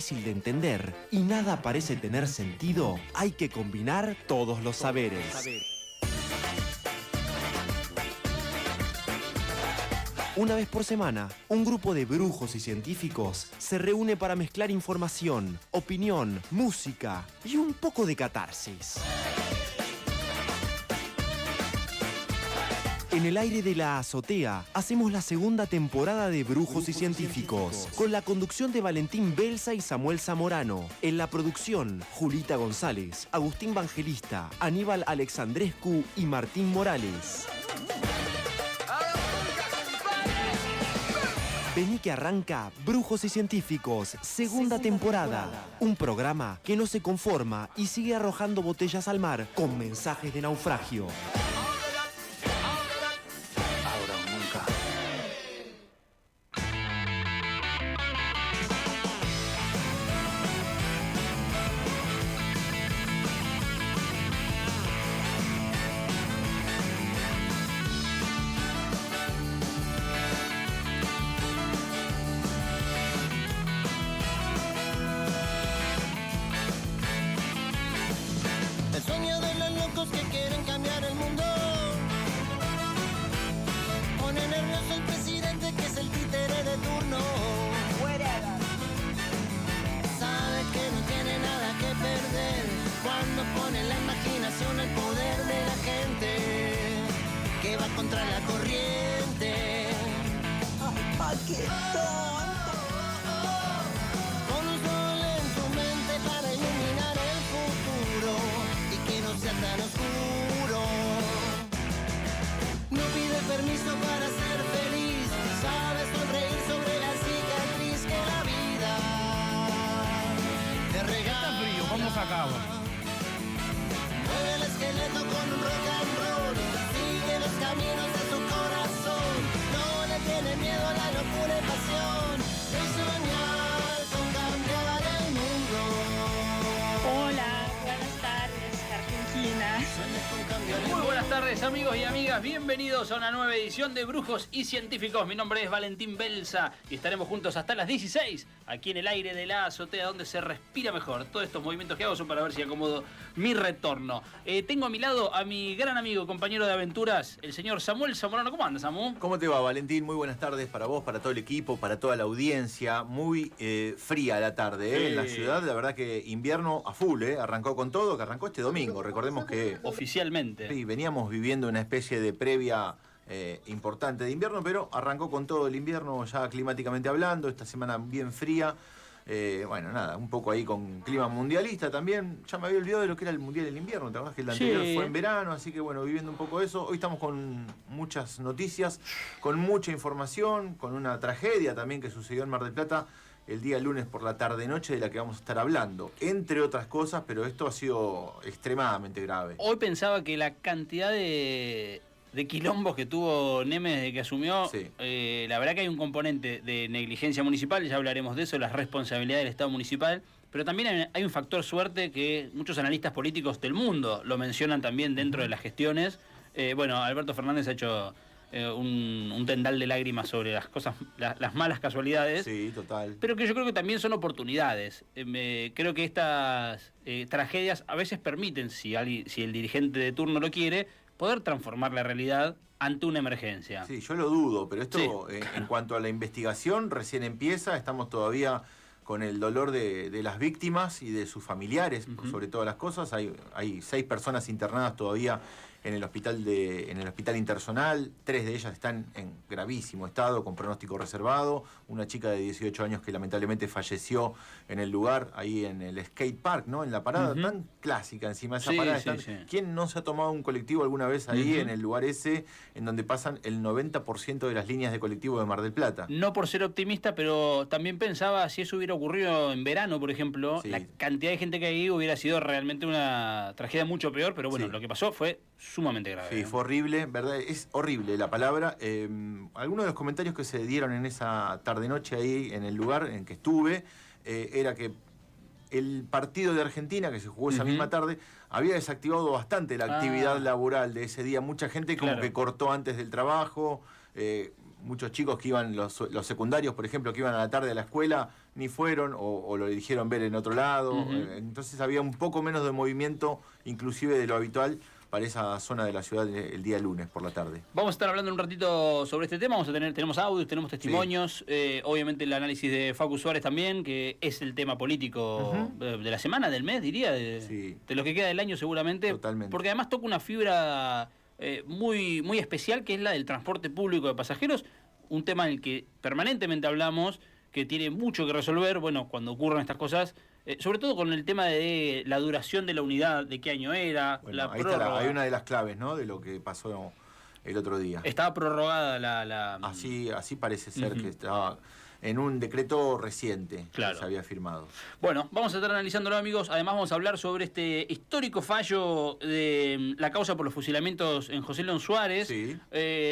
difícil de entender y nada parece tener sentido, hay que combinar todos los saberes. Una vez por semana, un grupo de brujos y científicos se reúne para mezclar información, opinión, música y un poco de catarsis. En el aire de la azotea, hacemos la segunda temporada de Brujos y Científicos, con la conducción de Valentín Belsa y Samuel Zamorano. En la producción, Julita González, Agustín Vangelista, Aníbal Alexandrescu y Martín Morales. Vení que arranca Brujos y Científicos, segunda temporada. Un programa que no se conforma y sigue arrojando botellas al mar con mensajes de naufragio. El sueño de los locos que quieren cambiar el mundo. Pone nervioso el presidente que es el títere de turno. Sabe que no tiene nada que perder cuando pone la imaginación al poder de la gente que va contra la corriente. ¡Ay, qué tonto! Pon un sol en tu mente para iluminar el futuro y que no sea tan oscuro. No pide permiso para ser feliz, sabe sonreír sobre la cicatriz que la vida te regala. Está frío, vamos a cabo. Mueve el esqueleto con un rock and roll, sigue los caminos de su corazón. No le tiene miedo a la locura y pasión de soñar con cambiar el mundo. Hola, buenas tardes, Argentina. Sueña con cambiar el Muy mundo. buenas tardes, amigos y amigas. Bienvenidos a una nueva edición de Brujos y Científicos. Mi nombre es Valentín Belsa y estaremos juntos hasta las 16 aquí en el aire de la azotea donde se respira mejor. Todos estos movimientos que hago son para ver si acomodo mi retorno. Tengo a mi lado a mi gran amigo, compañero de aventuras, el señor Samuel Zamorano. ¿Cómo andas, Samu? ¿Cómo te va, Valentín? Muy buenas tardes para vos, para todo el equipo, para toda la audiencia. Muy fría la tarde en la ciudad. La verdad que invierno a full, arrancó con todo, que arrancó este domingo. Recordemos que Oficialmente. sí, veníamos viviendo una especie de previa importante de invierno, pero arrancó con todo el invierno ya climáticamente hablando. Esta semana bien fría. Bueno, nada, un poco ahí con clima mundialista también. Ya me había olvidado de lo que era el mundial del invierno. ¿Te acordás que el anterior Sí. fue en verano? Así que bueno, viviendo un poco eso. Hoy estamos con muchas noticias, con mucha información, con una tragedia también que sucedió en Mar del Plata el día lunes por la tarde-noche, de la que vamos a estar hablando, entre otras cosas, pero esto ha sido extremadamente grave. Hoy pensaba que la cantidad de quilombos que tuvo Neme desde que asumió, Sí. La verdad que hay un componente de negligencia municipal, ya hablaremos de eso, las responsabilidades del Estado municipal, pero también hay un factor suerte que muchos analistas políticos del mundo lo mencionan también dentro de las gestiones. Bueno, Alberto Fernández ha hecho un tendal de lágrimas sobre las cosas, las malas casualidades. Sí, total. Pero que yo creo que también son oportunidades. Creo que estas tragedias a veces permiten, si el dirigente de turno lo quiere, poder transformar la realidad ante una emergencia. Sí, yo lo dudo, pero esto Sí. en cuanto a la investigación recién empieza, estamos todavía con el dolor de las víctimas y de sus familiares, por sobre todas las cosas. Hay 6 personas internadas todavía en el hospital interzonal, 3 de ellas están en gravísimo estado, con pronóstico reservado. Una chica de 18 años que lamentablemente falleció en el lugar, ahí en el skate park, ¿no? En la parada tan clásica encima de esa Sí, parada. sí, sí. ¿Quién no se ha tomado un colectivo alguna vez ahí en el lugar ese, en donde pasan el 90% de las líneas de colectivo de Mar del Plata? No por ser optimista, pero también pensaba, si eso hubiera ocurrido en verano, por ejemplo, Sí. la cantidad de gente que hay hubiera sido realmente una tragedia mucho peor, pero bueno, Sí. lo que pasó fue sumamente grave. Sí, fue horrible, ¿verdad? Es horrible la palabra. Algunos de los comentarios que se dieron en esa tarde-noche ahí en el lugar en que estuve, era que el partido de Argentina, que se jugó esa misma tarde, había desactivado bastante la actividad laboral de ese día. Mucha gente como Claro. que cortó antes del trabajo. muchos chicos que iban, los secundarios, por ejemplo, que iban a la tarde a la escuela, ni fueron o lo dijeron ver en otro lado. Entonces había un poco menos de movimiento, inclusive de lo habitual, para esa zona de la ciudad el día lunes por la tarde. Vamos a estar hablando un ratito sobre este tema, tenemos audios, tenemos testimonios, obviamente el análisis de Facu Suárez también, que es el tema político de la semana, del mes, diría, de lo que queda del año seguramente. Totalmente. Porque además toca una fibra muy, muy especial, que es la del transporte público de pasajeros, un tema en el que permanentemente hablamos, que tiene mucho que resolver, bueno, cuando ocurran estas cosas, sobre todo con el tema de la duración de la unidad, de qué año era, Bueno, la ahí prórroga. hay una de las claves, ¿no?, de lo que pasó el otro día. Estaba prorrogada la... Así parece ser que estaba en un decreto reciente Claro. que se había firmado. Bueno, vamos a estar analizándolo, amigos. Además vamos a hablar sobre este histórico fallo de la causa por los fusilamientos en José León Suárez. Sí.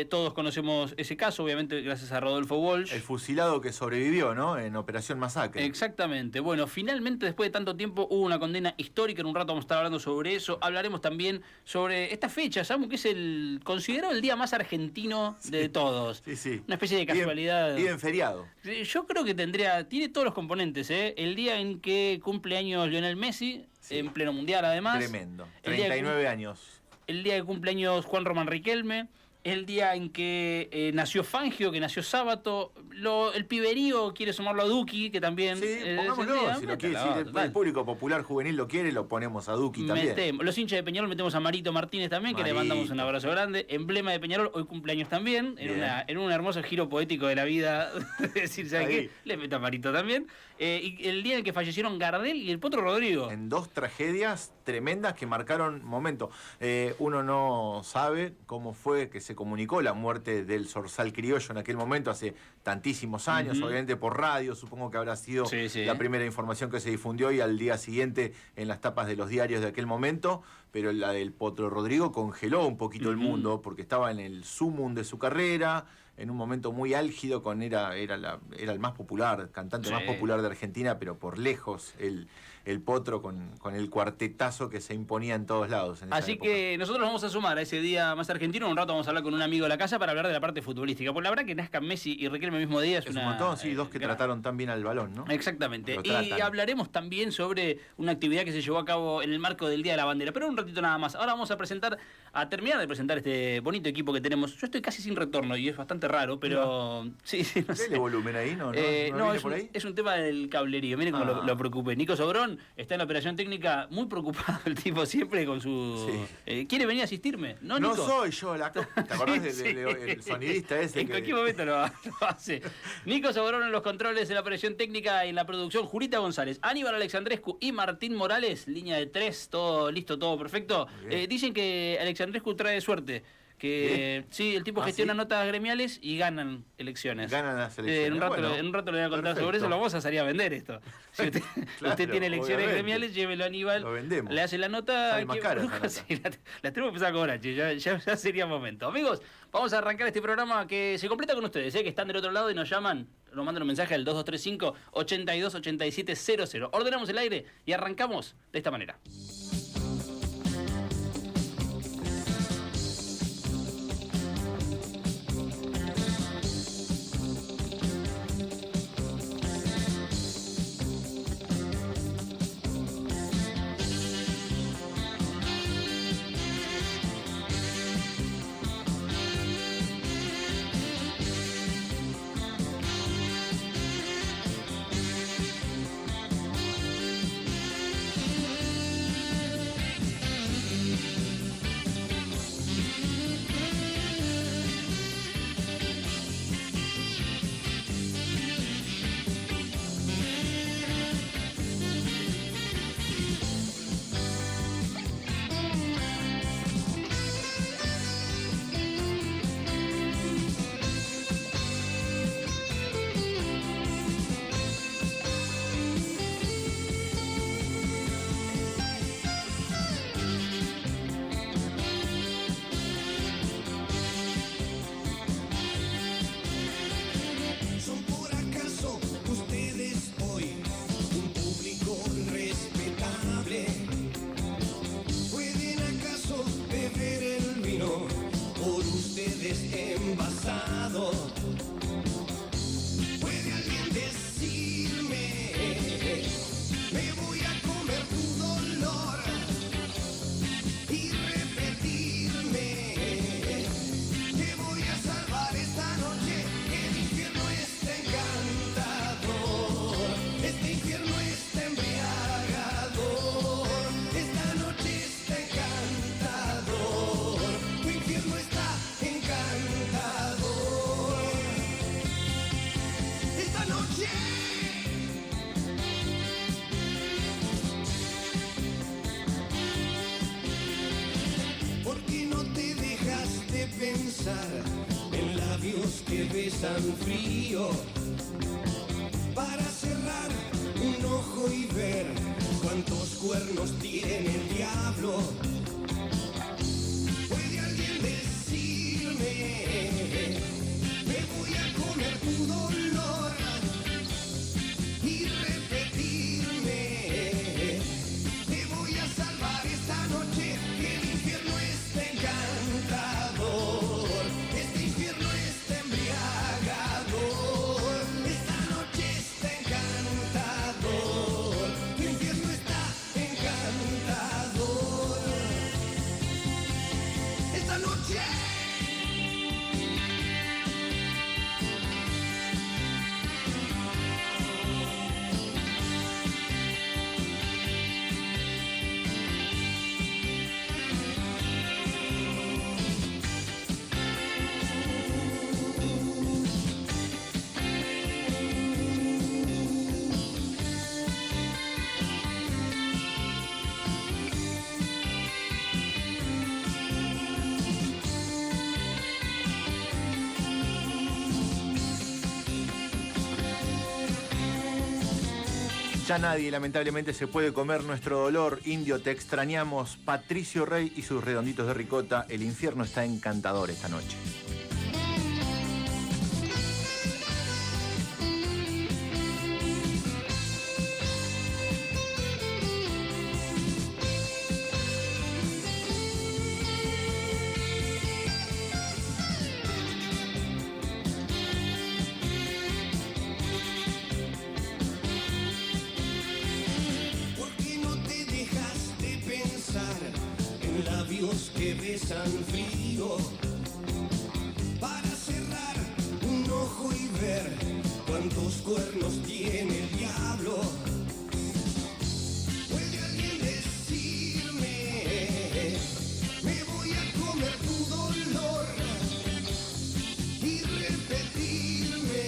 Todos conocemos ese caso, obviamente gracias a Rodolfo Walsh. El fusilado que sobrevivió, ¿no?, en Operación Masacre. Exactamente. Bueno, finalmente después de tanto tiempo hubo una condena histórica. En un rato vamos a estar hablando sobre eso. Hablaremos también sobre esta fecha, Samu, que es considerado el día más argentino de todos. Sí. Una especie de casualidad. Y en feriado. Yo creo que tiene todos los componentes, ¿eh? El día en que cumple años Lionel Messi, en pleno mundial además. Tremendo. El día 39 años. El día que cumple años Juan Román Riquelme. El día en que nació Fangio, que nació Sábato. El piberío quiere sumarlo a Duki, que también Sí, es el pongámoslo. día. Si lo quiere, Métela, si el total. público popular juvenil lo quiere, lo ponemos a Duki también. Los hinchas de Peñarol metemos a Marito Martínez también, que le Marito. mandamos un abrazo grande. Emblema de Peñarol, hoy cumpleaños también. Bien. En un hermoso giro poético de la vida. Es decir, ¿saben Ahí. qué? Le meto a Marito también. Y el día en que fallecieron Gardel y el Potro Rodrigo. En dos tragedias tremendas que marcaron momento. Uno no sabe cómo fue que se comunicó la muerte del Zorzal criollo en aquel momento, hace tantísimos años, obviamente por radio, supongo que habrá sido la primera información que se difundió y al día siguiente en las tapas de los diarios de aquel momento, pero la del Potro Rodrigo congeló un poquito el mundo porque estaba en el sumum de su carrera, en un momento muy álgido, era el más popular, cantante más popular de Argentina, pero por lejos el Potro con el cuartetazo que se imponía en todos lados. En esa Así época. que nosotros vamos a sumar a ese día más argentino. En un rato vamos a hablar con un amigo de la casa para hablar de la parte futbolística. Por la verdad que nazcan Messi y Riquelme el mismo día es Es una... un montón, sí, dos que gran- trataron tan bien al balón, ¿no? Exactamente. Lo Y tratan. hablaremos también sobre una actividad que se llevó a cabo en el marco del Día de la Bandera. Pero un ratito nada más. Ahora vamos a terminar de presentar este bonito equipo que tenemos. Yo estoy casi sin retorno y es bastante raro, pero... Sí, no sé. Dele volumen ahí, ¿no? ¿No viene por ahí? Es un tema del cablerío. Miren cómo Ah. lo preocupé. Nico Sobrón está en la operación técnica, muy preocupado el tipo siempre con su... ¿Quiere venir a asistirme? No, No Nico. soy yo, ¿te acordás Sí, del sonidista ese? En cualquier momento lo hace. Nico Sobrón en los controles de la operación técnica y en la producción, Julita González, Aníbal Alexandrescu y Martín Morales, línea de 3, todo listo, todo perfecto. Dicen que Alexandrescu trae suerte. Que sí, el tipo gestiona notas gremiales y ganan elecciones. Ganan las elecciones. En un rato, Bueno, le voy a contar perfecto. sobre eso, lo vamos a salir a vender esto. Si usted, Claro, usted tiene elecciones obviamente. gremiales, llévelo a Aníbal. Lo vendemos. Le hace la nota. Sale más cara esa nota. Sí, la tenemos que empezar a cobrar, che, ya sería momento. Amigos, vamos a arrancar este programa que se completa con ustedes, que están del otro lado y nos llaman, nos mandan un mensaje al 2235-828700. Ordenamos el aire y arrancamos de esta manera. ¿Son por acaso ustedes hoy un público respetable? ¿Pueden acaso beber el vino por ustedes envasado? infierno está embriagador, esta noche está encantador, tu infierno está encantador. Esta noche. ¿Por qué no te dejas de pensar en labios que besan frío? Para cerrar un ojo y ver cuántos cuernos tiene el diablo. ¿Puede alguien decirme? Me voy a comer tu dolor y repetirme. Te voy a salvar esta noche, que el infierno está encantador. Este infierno está embriagador. Esta noche está encantador. Tu infierno está encantador. Esta noche. Ya nadie, lamentablemente, se puede comer nuestro dolor. Indio, te extrañamos. Patricio Rey y sus redonditos de ricota. El infierno está encantador esta noche. ¿Por qué no te dejas de pensar en labios que besan frío? Para cerrar un ojo y ver cuántos cuernos tiene el diablo. ¿Puede alguien decirme? Me voy a comer tu dolor y repetirme.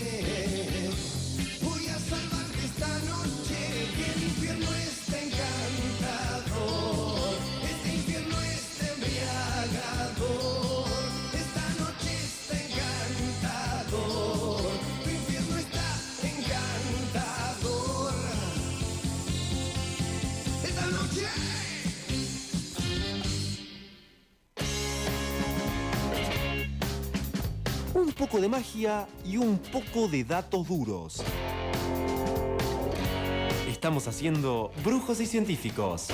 Voy a salvarte esta noche, que el infierno está encantador. Este infierno está embriagador. Esta noche está encantador. Tu infierno está encantador. Esta noche. Un poco de magia y un poco de datos duros. Estamos haciendo Brujos y Científicos.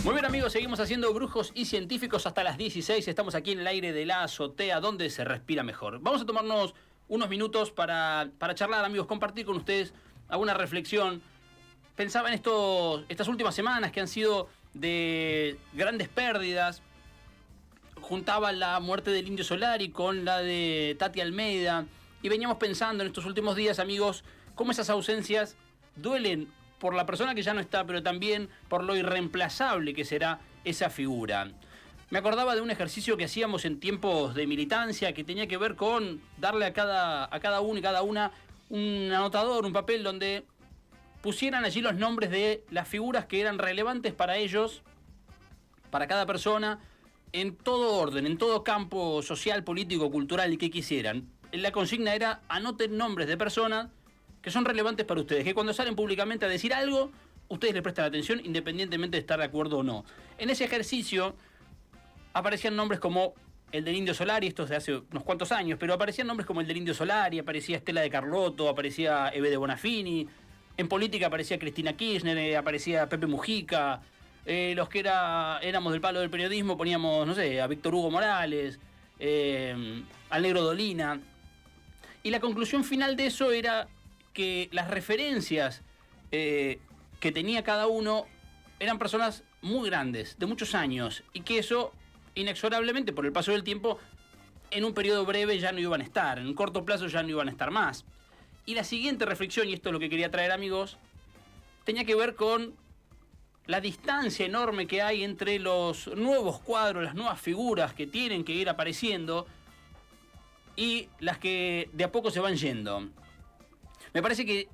Muy bien, amigos, seguimos haciendo Brujos y Científicos hasta las 16. Estamos aquí en el aire de la azotea, donde se respira mejor. Vamos a tomarnos unos minutos para charlar, amigos, compartir con ustedes alguna reflexión. Pensaba en estas últimas semanas que han sido de grandes pérdidas. Juntaba la muerte del Indio Solari con la de Tati Almeida. Y veníamos pensando en estos últimos días, amigos, cómo esas ausencias duelen por la persona que ya no está, pero también por lo irreemplazable que será esa figura. Me acordaba de un ejercicio que hacíamos en tiempos de militancia que tenía que ver con darle a cada uno y cada una un anotador, un papel donde pusieran allí los nombres de las figuras que eran relevantes para ellos, para cada persona, en todo orden, en todo campo social, político, cultural y que quisieran. La consigna era: anoten nombres de personas que son relevantes para ustedes, que cuando salen públicamente a decir algo, ustedes les prestan atención independientemente de estar de acuerdo o no. En ese ejercicio aparecían nombres como el del Indio Solari, esto es de hace unos cuantos años, pero aparecían nombres como el del Indio Solari, aparecía Estela de Carlotto, aparecía Eve de Bonafini, en política aparecía Cristina Kirchner, aparecía Pepe Mujica, los que éramos del palo del periodismo poníamos, no sé, a Víctor Hugo Morales, al Negro Dolina. Y la conclusión final de eso era que las referencias que tenía cada uno eran personas muy grandes, de muchos años, y que eso, inexorablemente, por el paso del tiempo, en un periodo breve ya no iban a estar, en un corto plazo ya no iban a estar más. Y la siguiente reflexión, y esto es lo que quería traer, amigos, tenía que ver con la distancia enorme que hay entre los nuevos cuadros, las nuevas figuras que tienen que ir apareciendo y las que de a poco se van yendo. Me parece que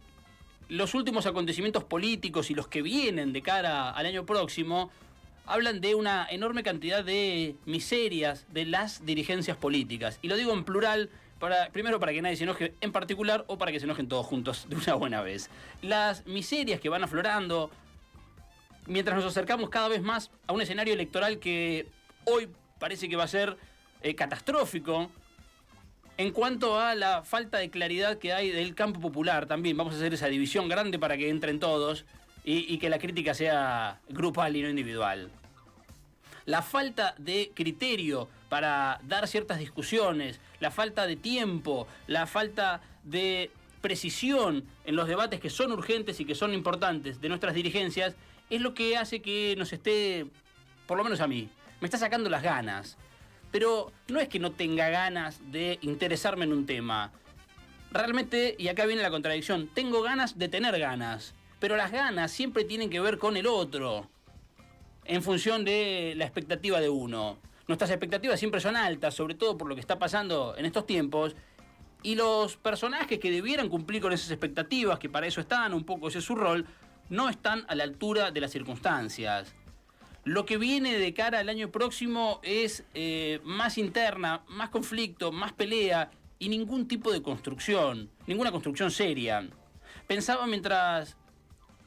los últimos acontecimientos políticos y los que vienen de cara al año próximo hablan de una enorme cantidad de miserias de las dirigencias políticas. Y lo digo en plural, primero para que nadie se enoje en particular o para que se enojen todos juntos de una buena vez. Las miserias que van aflorando mientras nos acercamos cada vez más a un escenario electoral que hoy parece que va a ser catastrófico en cuanto a la falta de claridad que hay del campo popular. También vamos a hacer esa división grande para que entren todos y que la crítica sea grupal y no individual. La falta de criterio para dar ciertas discusiones, la falta de tiempo, la falta de precisión en los debates que son urgentes y que son importantes de nuestras dirigencias es lo que hace que nos esté, por lo menos a mí, me está sacando las ganas. Pero no es que no tenga ganas de interesarme en un tema. Realmente, y acá viene la contradicción, tengo ganas de tener ganas, pero las ganas siempre tienen que ver con el otro, en función de la expectativa de uno. Nuestras expectativas siempre son altas, sobre todo por lo que está pasando en estos tiempos, y los personajes que debieran cumplir con esas expectativas, que para eso están, un poco ese es su rol, no están a la altura de las circunstancias. Lo que viene de cara al año próximo es más interna, más conflicto, más pelea y ningún tipo de construcción, ninguna construcción seria. Pensaba mientras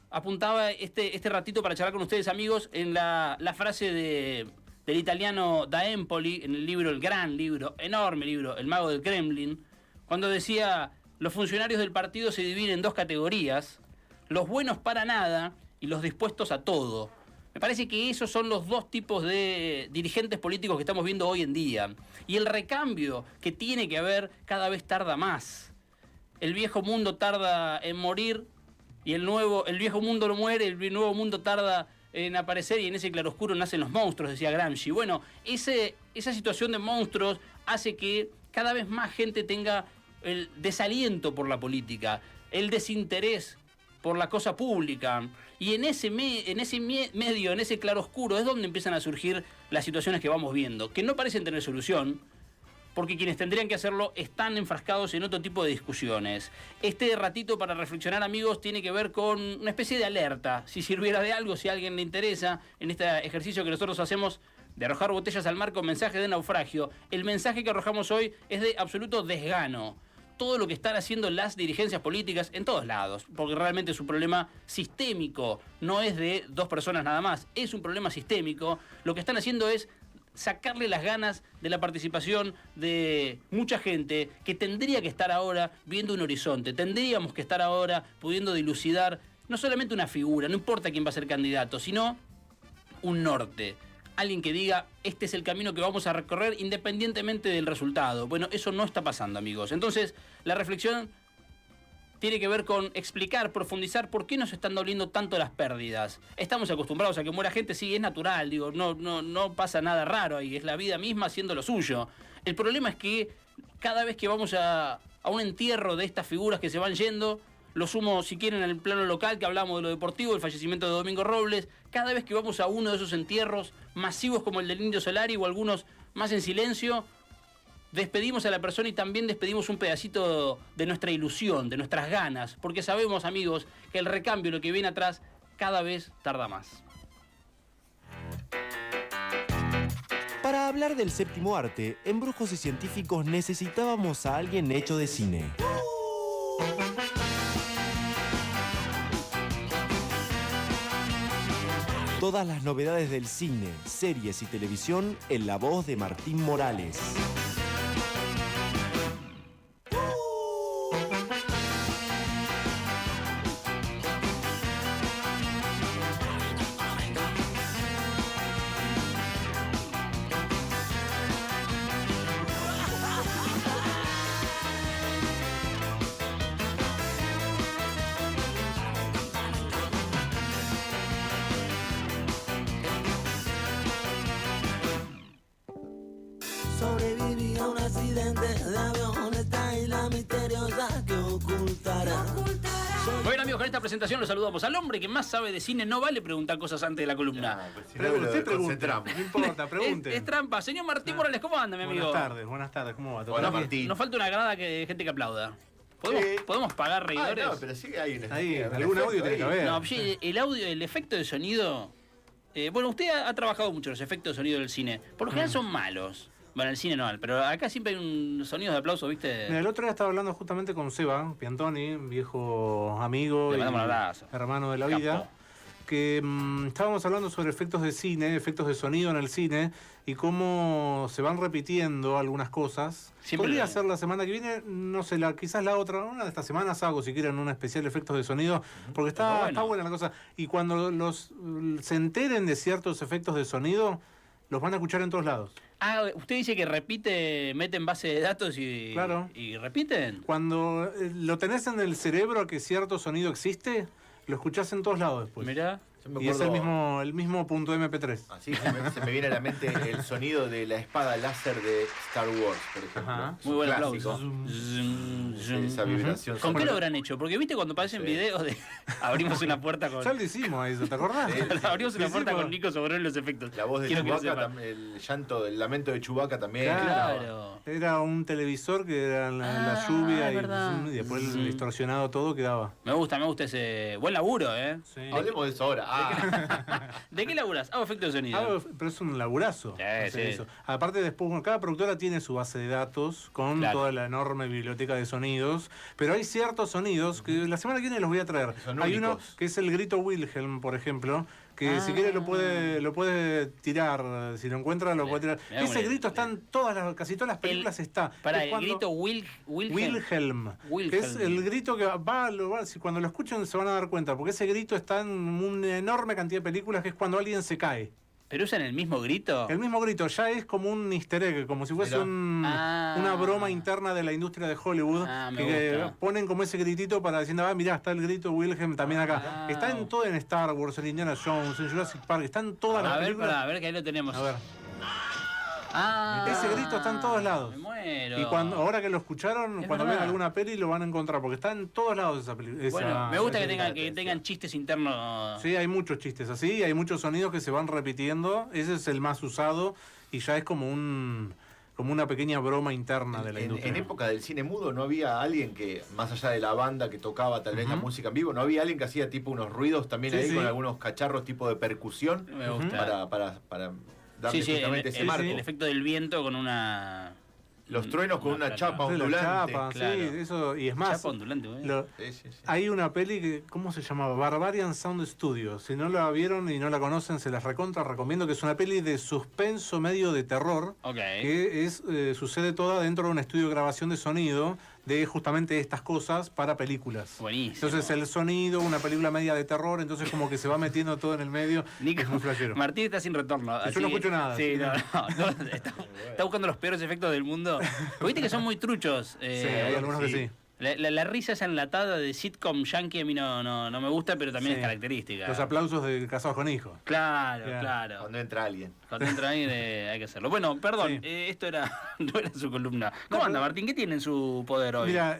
apuntaba este ratito para charlar con ustedes, amigos, en la frase del italiano Da Empoli en el libro, el gran libro, enorme libro, El mago del Kremlin, cuando decía: los funcionarios del partido se dividen en dos categorías, los buenos para nada y los dispuestos a todo. Me parece que esos son los dos tipos de dirigentes políticos que estamos viendo hoy en día. Y el recambio que tiene que haber cada vez tarda más. El viejo mundo tarda en morir y el viejo mundo no muere, el nuevo mundo tarda en aparecer y en ese claroscuro nacen los monstruos, decía Gramsci. Bueno, esa situación de monstruos hace que cada vez más gente tenga el desaliento por la política, el desinterés por la cosa pública. Y en ese medio, en ese claroscuro, es donde empiezan a surgir las situaciones que vamos viendo, que no parecen tener solución, porque quienes tendrían que hacerlo están enfrascados en otro tipo de discusiones. Este ratito para reflexionar, amigos, tiene que ver con una especie de alerta. Si sirviera de algo, si a alguien le interesa, en este ejercicio que nosotros hacemos de arrojar botellas al mar con mensaje de naufragio, el mensaje que arrojamos hoy es de absoluto desgano. Todo lo que están haciendo las dirigencias políticas en todos lados, porque realmente es un problema sistémico, no es de dos personas nada más, es un problema sistémico. Lo que están haciendo es sacarle las ganas de la participación de mucha gente que tendría que estar ahora viendo un horizonte, tendríamos que estar ahora pudiendo dilucidar no solamente una figura, no importa quién va a ser candidato, sino un norte. Alguien que diga, este es el camino que vamos a recorrer independientemente del resultado. Bueno, eso no está pasando, amigos. Entonces, la reflexión tiene que ver con explicar, profundizar por qué nos están doliendo tanto las pérdidas. Estamos acostumbrados a que muera gente, sí, es natural, digo, no pasa nada raro ahí, es la vida misma haciendo lo suyo. El problema es que cada vez que vamos a un entierro de estas figuras que se van yendo, lo sumo, si quieren, en el plano local, que hablamos de lo deportivo, el fallecimiento de Domingo Robles. Cada vez que vamos a uno de esos entierros masivos como el del Indio Solari o algunos más en silencio, despedimos a la persona y también despedimos un pedacito de nuestra ilusión, de nuestras ganas, porque sabemos, amigos, que el recambio, lo que viene atrás, cada vez tarda más. Para hablar del séptimo arte, en Brujos y Científicos necesitábamos a alguien hecho de cine. Todas las novedades del cine, series y televisión en la voz de Martín Morales. vivía un accidente de avión. Está ahí la misteriosa que ocultará. Bueno, amigos, con esta presentación los saludamos al hombre que más sabe de cine. No vale preguntar cosas antes de la columna. Usted pregunta, no importa, pregunte. Es trampa. Señor Martín Morales, ¿cómo anda, mi amigo? Buenas tardes, ¿cómo va? Hola, Martín. Nos falta una grada de gente que aplauda. ¿Podemos pagar reidores? No, pero sí hay ahí, algún audio tiene que haber. No, sí, el audio, el efecto de sonido... bueno, usted ha trabajado mucho los efectos de sonido del cine. Por lo general son malos. Bueno, el cine no, pero acá siempre hay un sonido de aplauso, ¿viste? Mira, el otro día estaba hablando justamente con Seba Piantoni, viejo amigo Le y mandamos un abrazo. hermano de la Capo. vida, que estábamos hablando sobre efectos de cine, efectos de sonido en el cine y cómo se van repitiendo algunas cosas. Siempre Podría ser la semana que viene, no sé, quizás la otra, una de estas semanas hago, si quieren, un especial de efectos de sonido, porque está buena la cosa. Y cuando se enteren de ciertos efectos de sonido, los van a escuchar en todos lados. Ah, usted dice que meten base de datos y, Claro. y repiten. Cuando lo tenés en el cerebro que cierto sonido existe, lo escuchás en todos lados después. Mirá. Y es el mismo punto MP3. Así se me viene a la mente el sonido de la espada láser de Star Wars, por ejemplo. Ajá. Es Muy un buen clásico. aplauso. Esa vibración. ¿Con qué sonora. lo habrán hecho? Porque viste cuando aparecen videos de abrimos una puerta con... Ya lo hicimos a eso, ¿te acordás? abrimos una Sí, puerta sí, con Nico Sobrón los efectos. La voz de Quiero que lo Chewbacca, sepan. el llanto, el lamento de Chewbacca también. Claro. Era un televisor que era la lluvia es verdad. y después distorsionado todo quedaba. Me gusta ese... Buen laburo, ¿eh? Sí. Hablemos de eso ahora. ¿De qué laburas? Hago efectos de sonido. Pero es un laburazo. Sí, hacer sí. eso. Aparte después, bueno, cada productora tiene su base de datos con Claro. toda la enorme biblioteca de sonidos, pero hay ciertos sonidos que la semana que viene los voy a traer. Son Hay uno únicos. que es el grito Wilhelm, por ejemplo, que si quiere lo puede tirar, si lo encuentra lo puede tirar. Mirá Ese cómo grito está en casi todas las películas está. Para Es el cuando- grito Wilhelm. Que es el grito que si cuando lo escuchen se van a dar cuenta, porque ese grito está en una enorme cantidad de películas, que es cuando alguien se cae. ¿Pero usan el mismo grito? El mismo grito ya es como un easter egg, como si fuese Mirá. una broma interna de la industria de Hollywood, Me que gusta. ponen como ese gritito para decir, mirá, está el grito Wilhelm también acá. Está en todo, en Star Wars, en Indiana Jones, en Jurassic Park, está en todas las películas. A ver, que ahí lo tenemos. A ver. Ah, Ese grito está en todos lados. Me muero. Y ahora que lo escucharon, Es cuando verdad. vean alguna peli lo van a encontrar, porque está en todos lados esa película. Bueno, me gusta que tengan chistes internos. Sí, hay muchos chistes así, hay muchos sonidos que se van repitiendo. Ese es el más usado y ya es como una pequeña broma interna de la industria. En época del cine mudo no había alguien que, más allá de la banda que tocaba tal vez la música en vivo, no había alguien que hacía tipo unos ruidos también Sí, ahí sí. con algunos cacharros tipo de percusión Me gusta. para darle justamente ese marco. el efecto del viento con una... Los truenos con una chapa Sí, la ondulante. chapa, claro. sí, eso, y es más. Chapa ondulante, güey. Sí, sí, sí. Hay una peli que, ¿cómo se llamaba? Barbarian Sound Studio. Si no la vieron y no la conocen, se las recomiendo, que es una peli de suspenso medio de terror, Ok. que sucede toda dentro de un estudio de grabación de sonido de justamente estas cosas para películas. Buenísimo. Entonces el sonido, una película media de terror, entonces como que se va metiendo todo en el medio. Nico, Es muy flashero. Martín está sin retorno. Yo no escucho nada, Sí, sí, no, está buscando los peores efectos del mundo. Porque viste que son muy truchos. Sí, hay algunos que sí. La risa esa enlatada de sitcom yankee a mí no me gusta, pero también Sí. es característica. Los aplausos de Casados con Hijos. Claro, Claro. claro. Cuando entra alguien. Cuando entra ahí hay que hacerlo. Bueno, perdón, Sí. esto no era su columna. ¿Cómo No, anda, pero- Martín? ¿Qué tiene en su poder hoy? Mira,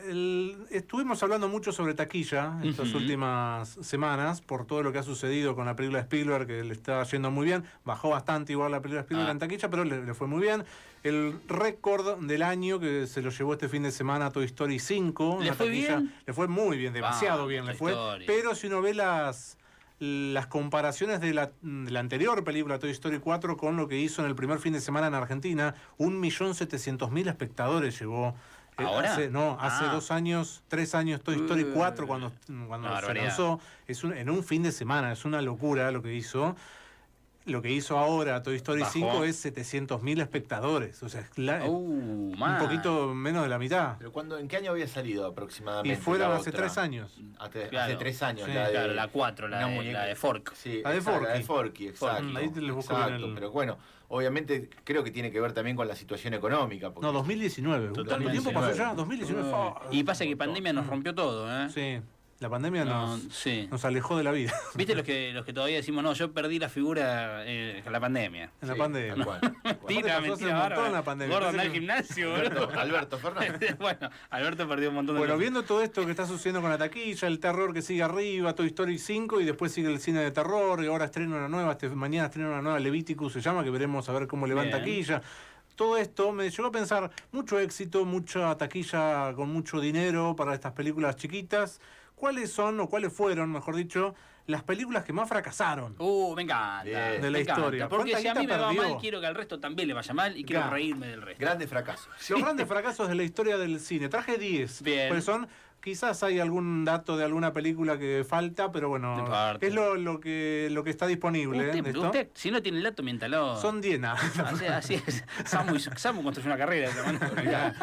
estuvimos hablando mucho sobre taquilla estas Ujú. últimas semanas por todo lo que ha sucedido con la película de Spielberg, que le está yendo muy bien. Bajó bastante igual la película de Spielberg Ah. en taquilla, pero le fue muy bien. El récord del año que se lo llevó este fin de semana Toy Story 5. ¿Le la fue taquilla, bien? Le fue muy bien, demasiado Ah, bien le Toy fue. Story. Pero si uno ve las comparaciones de la anterior película Toy Story 4 con lo que hizo en el primer fin de semana en Argentina, 1.700.000 espectadores llevó. ¿Ahora? Hace Ah. 2 años, 3 años Toy Story 4 cuando Una se barbaridad. lanzó. En un fin de semana, es una locura lo que hizo. Lo que hizo ahora Toy Story Bajó. 5 es 700.000 espectadores. O sea, es un man. poquito menos de la mitad. Pero ¿en qué año había salido aproximadamente? Y fueron la hace otra? 3 años. Hace Claro. 3 años. Sí, Claro, la 4, una la muñeca. de Fork. Sí, La de exacto, Forky. La de Forky, exacto. Ahí te les busco Exacto, bien el- pero bueno, obviamente creo que tiene que ver también con la situación económica. porque- No, 2019. ¿Cuánto Totalmente. tiempo pasó ya? 2019. Y pasa que pandemia nos rompió todo, ¿eh? Sí. La pandemia sí. nos alejó de la vida. ¿Viste los que todavía decimos, no, yo perdí la figura con la pandemia? En la pandemia. Tal cual. Mentira, mentira, en la pandemia. Gordo anda al gimnasio, boludo. Alberto Fernández. Bueno, Alberto perdió un montón de Bueno, cosas. viendo todo esto que está sucediendo con la taquilla, el terror que sigue arriba, Toy Story 5 y después sigue el cine de terror y ahora estrena una nueva, mañana estrena una nueva, Leviticus se llama, que veremos a ver cómo le va en Bien. taquilla. Todo esto me llevó a pensar mucho éxito, mucha taquilla con mucho dinero para estas películas chiquitas. ¿Cuáles son, o cuáles fueron, mejor dicho, las películas que más fracasaron? Me encanta. Bien. De la Me encanta, historia. Porque ¿Cuánta si a mí guita me va perdió? mal, quiero que al resto también le vaya mal y quiero Claro. reírme del resto. Grandes fracasos. Los grandes fracasos de la historia del cine. Traje 10. Bien. Pues son, quizás hay algún dato de alguna película que falta, pero No bueno, importa. es lo que está disponible. de esto. Usted, si no tiene el dato, miéntalo. Son 10 nada. Así es. Samu construyó una carrera. Mirá.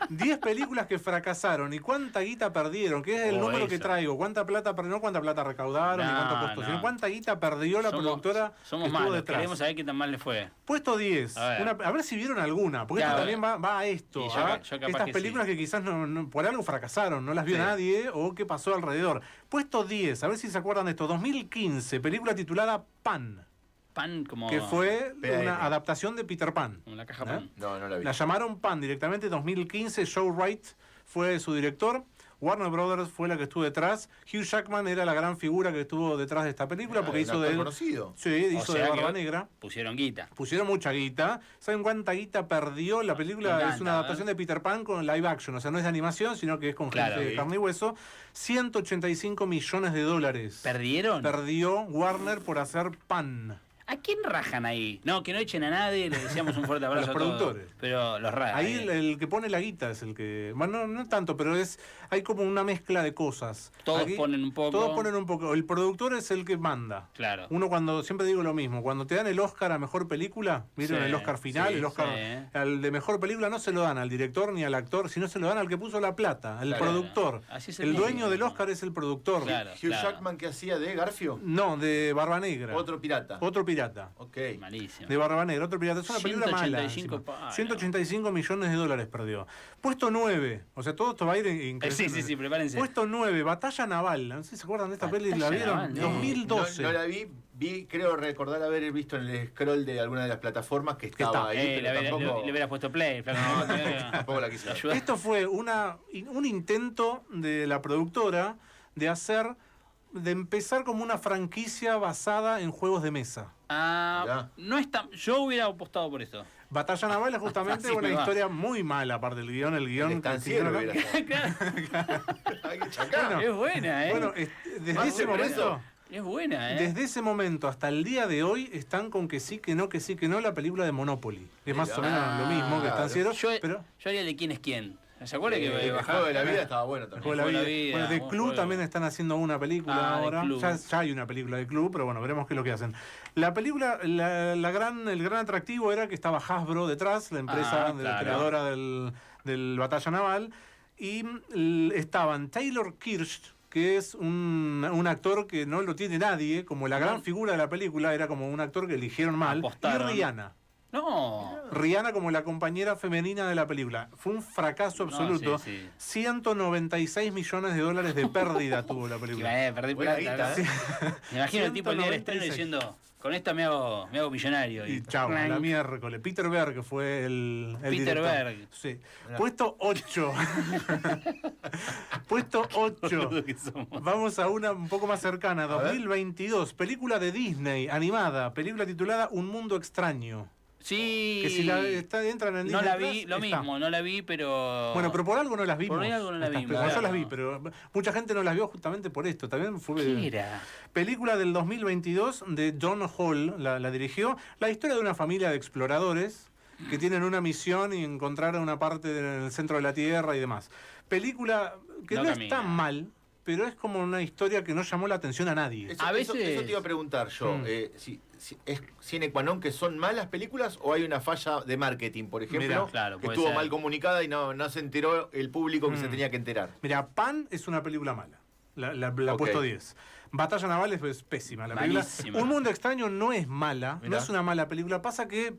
10 películas que fracasaron. ¿Y cuánta guita perdieron? Que es el número que eso. traigo. ¿Cuánta plata perdieron? No cuánta plata recaudaron ni No, cuánto costó, no. sino cuánta guita perdió la productora Somos que estuvo malos, detrás. queremos saber qué tan mal le fue. Puesto 10. A ver. A ver si vieron alguna. Porque Ya, esto a ver. también va a esto. Y yo a capaz estas que películas sí. que quizás por algo fracasaron. No las vio Sí. nadie o qué pasó alrededor. Puesto 10. A ver si se acuerdan de esto. 2015. Película titulada Pan. Pan como... Que fue PAN. una adaptación de Peter Pan. Como la caja pan. No la vi. La llamaron Pan directamente, 2015, Joe Wright fue su director, Warner Brothers fue la que estuvo detrás, Hugh Jackman era la gran figura que estuvo detrás de esta película porque Un hizo actor de... conocido. Sí, hizo O sea de Barba que Negra. Pusieron guita. Pusieron mucha guita. ¿Saben cuánta guita perdió? La película Me encanta, es una adaptación de Peter Pan con live action. O sea, no es de animación, sino que es con Claro, gente de sí. carne y hueso. 185 millones de dólares. ¿Perdieron? Perdió Warner por hacer Pan. ¿A quién rajan ahí? No, que no echen a nadie, le decíamos un fuerte abrazo los a todos. productores. Pero los rajan. Ahí el que pone la guita es el que... Bueno, no tanto, pero hay como una mezcla de cosas. Todos Aquí, ponen un poco. Todos ponen un poco. El productor es el que manda. Claro. Uno siempre digo lo mismo, cuando te dan el Oscar a Mejor Película, ¿vieron Sí, el Oscar final? sí, El Oscar sí. al de Mejor Película no se lo dan al director ni al actor, sino se lo dan al que puso la plata, al Claro. productor. Así es El el dueño mundo. del Oscar es el productor. Claro. Hugh Jackman, que hacía de Garfio. No, de Barba Negra. Otro pirata. Otro pirata. Ok. Malísimo. De Barba Negra, otro pirata. Es una película mala. 185 encima. palos. 185 millones de dólares perdió. Puesto 9. O sea, todo esto va a ir increíble. Sí, prepárense. Puesto 9, Batalla Naval. No sé si se acuerdan de esta peli, ¿la Batalla vieron? Naval, no. 2012. No la vi, creo recordar haber visto en el scroll de alguna de las plataformas que estaba está. ahí, le, pero tampoco, le hubieras puesto play. Flaco, no, tampoco la quise ver. ayuda. Esto fue un intento de la productora de empezar como una franquicia basada en juegos de mesa. No está. Yo hubiera apostado por esto. Batalla Naval es justamente Así una me va. historia muy mala, aparte del guión. El guión El estanciero que hicieron acá. hubiera estado. Ay, qué chacán. Bueno, Es buena, ¿eh? Bueno, desde Más ese por eso. momento... Es buena, ¿eh? Desde ese momento hasta el día de hoy están con que sí, que no, la película de Monopoly. Es más o menos lo mismo que claro. Estanciero, Yo, pero yo haría el de quién es quién. ¿Se acuerda que El juego de la vida estaba bueno el también. juego de la Juego de la vida. vida, Bueno, de buen Club juego. también están haciendo una película De ahora. Club. Ya hay una película de Club, pero bueno, veremos qué es lo que hacen. La película, el gran atractivo era que estaba Hasbro detrás, la empresa de la claro. creadora del Batalla Naval, y estaban Taylor Kirsch, que es un actor que no lo tiene nadie, como la gran figura de la película, era como un actor que eligieron mal, Apostaron. y Rihanna. No. Rihanna como la compañera femenina de la película. Fue un fracaso No, absoluto. sí, sí. 196 millones de dólares de pérdida tuvo la película. Perdí Buena plata. guita, ¿verdad? ¿eh? Me imagino el tipo el día del estreno 196. diciendo, con esta me hago millonario. Y chao, a la clank. miércoles. Peter Berg fue el Peter director. Berg. Sí. Puesto 8. Puesto 8. Boludo que somos. Vamos a una un poco más cercana. A ver. 2022. Película de Disney, animada. Película titulada Un Mundo Extraño. Sí. Que si entran en No Disney la Plus, vi, lo está. mismo, no la vi, pero... Bueno, pero por algo no las vimos. Por algo no la Estas vimos, películas. Yo claro. las vi, pero mucha gente no las vio justamente por esto. También fue ¿Qué era? película del 2022 de John Hall, la dirigió. La historia de una familia de exploradores que tienen una misión y encontrar una parte del centro de la Tierra y demás. Película que No no camina. está mal, pero es como una historia que no llamó la atención a nadie. Eso, A eso veces- te iba a preguntar yo. Mm. Si es sine qua non que son malas películas o hay una falla de marketing, por ejemplo, Mirá, claro, que puede estuvo ser. mal comunicada y no se enteró el público que se tenía que enterar. Mira, Pan es una película mala. La Ok. puesto 10. Batalla Naval es pésima. La película. Malísima. Un Mundo Extraño no es mala, Mirá. no es una mala película. Pasa que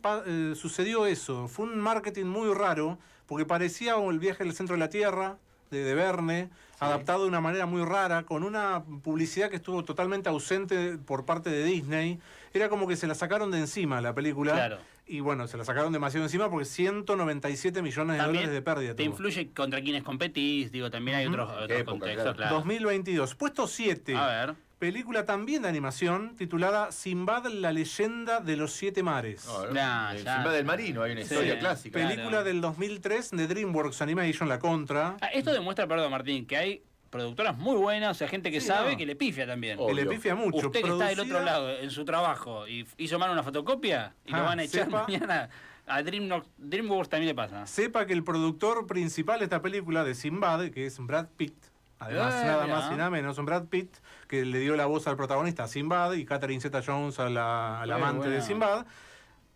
sucedió eso. Fue un marketing muy raro, porque parecía el viaje al centro de la Tierra, de Verne. adaptado de una manera muy rara, con una publicidad que estuvo totalmente ausente por parte de Disney. Era como que se la sacaron de encima la película. Claro. Y bueno, se la sacaron demasiado encima porque 197 millones de dólares de pérdida. Te influye contra quienes competís, digo, también hay otros contextos, claro. 2022. Puesto 7. A ver. Película también de animación titulada Sinbad, la leyenda de los 7 mares. Sinbad del Marino, hay una historia clásica. Película del 2003 de DreamWorks Animation, La Contra. Esto demuestra, perdón Martín, que hay productoras muy buenas, o sea, gente que sabe que le pifia también. Que le pifia mucho. Usted que está del otro lado en su trabajo y hizo mal una fotocopia y lo van a echar mañana, a DreamWorks también le pasa. Sepa que el productor principal de esta película de Sinbad, que es Brad Pitt, además nada más y nada menos, un Brad Pitt que le dio la voz al protagonista, Sinbad, y Catherine Zeta-Jones al amante de Sinbad,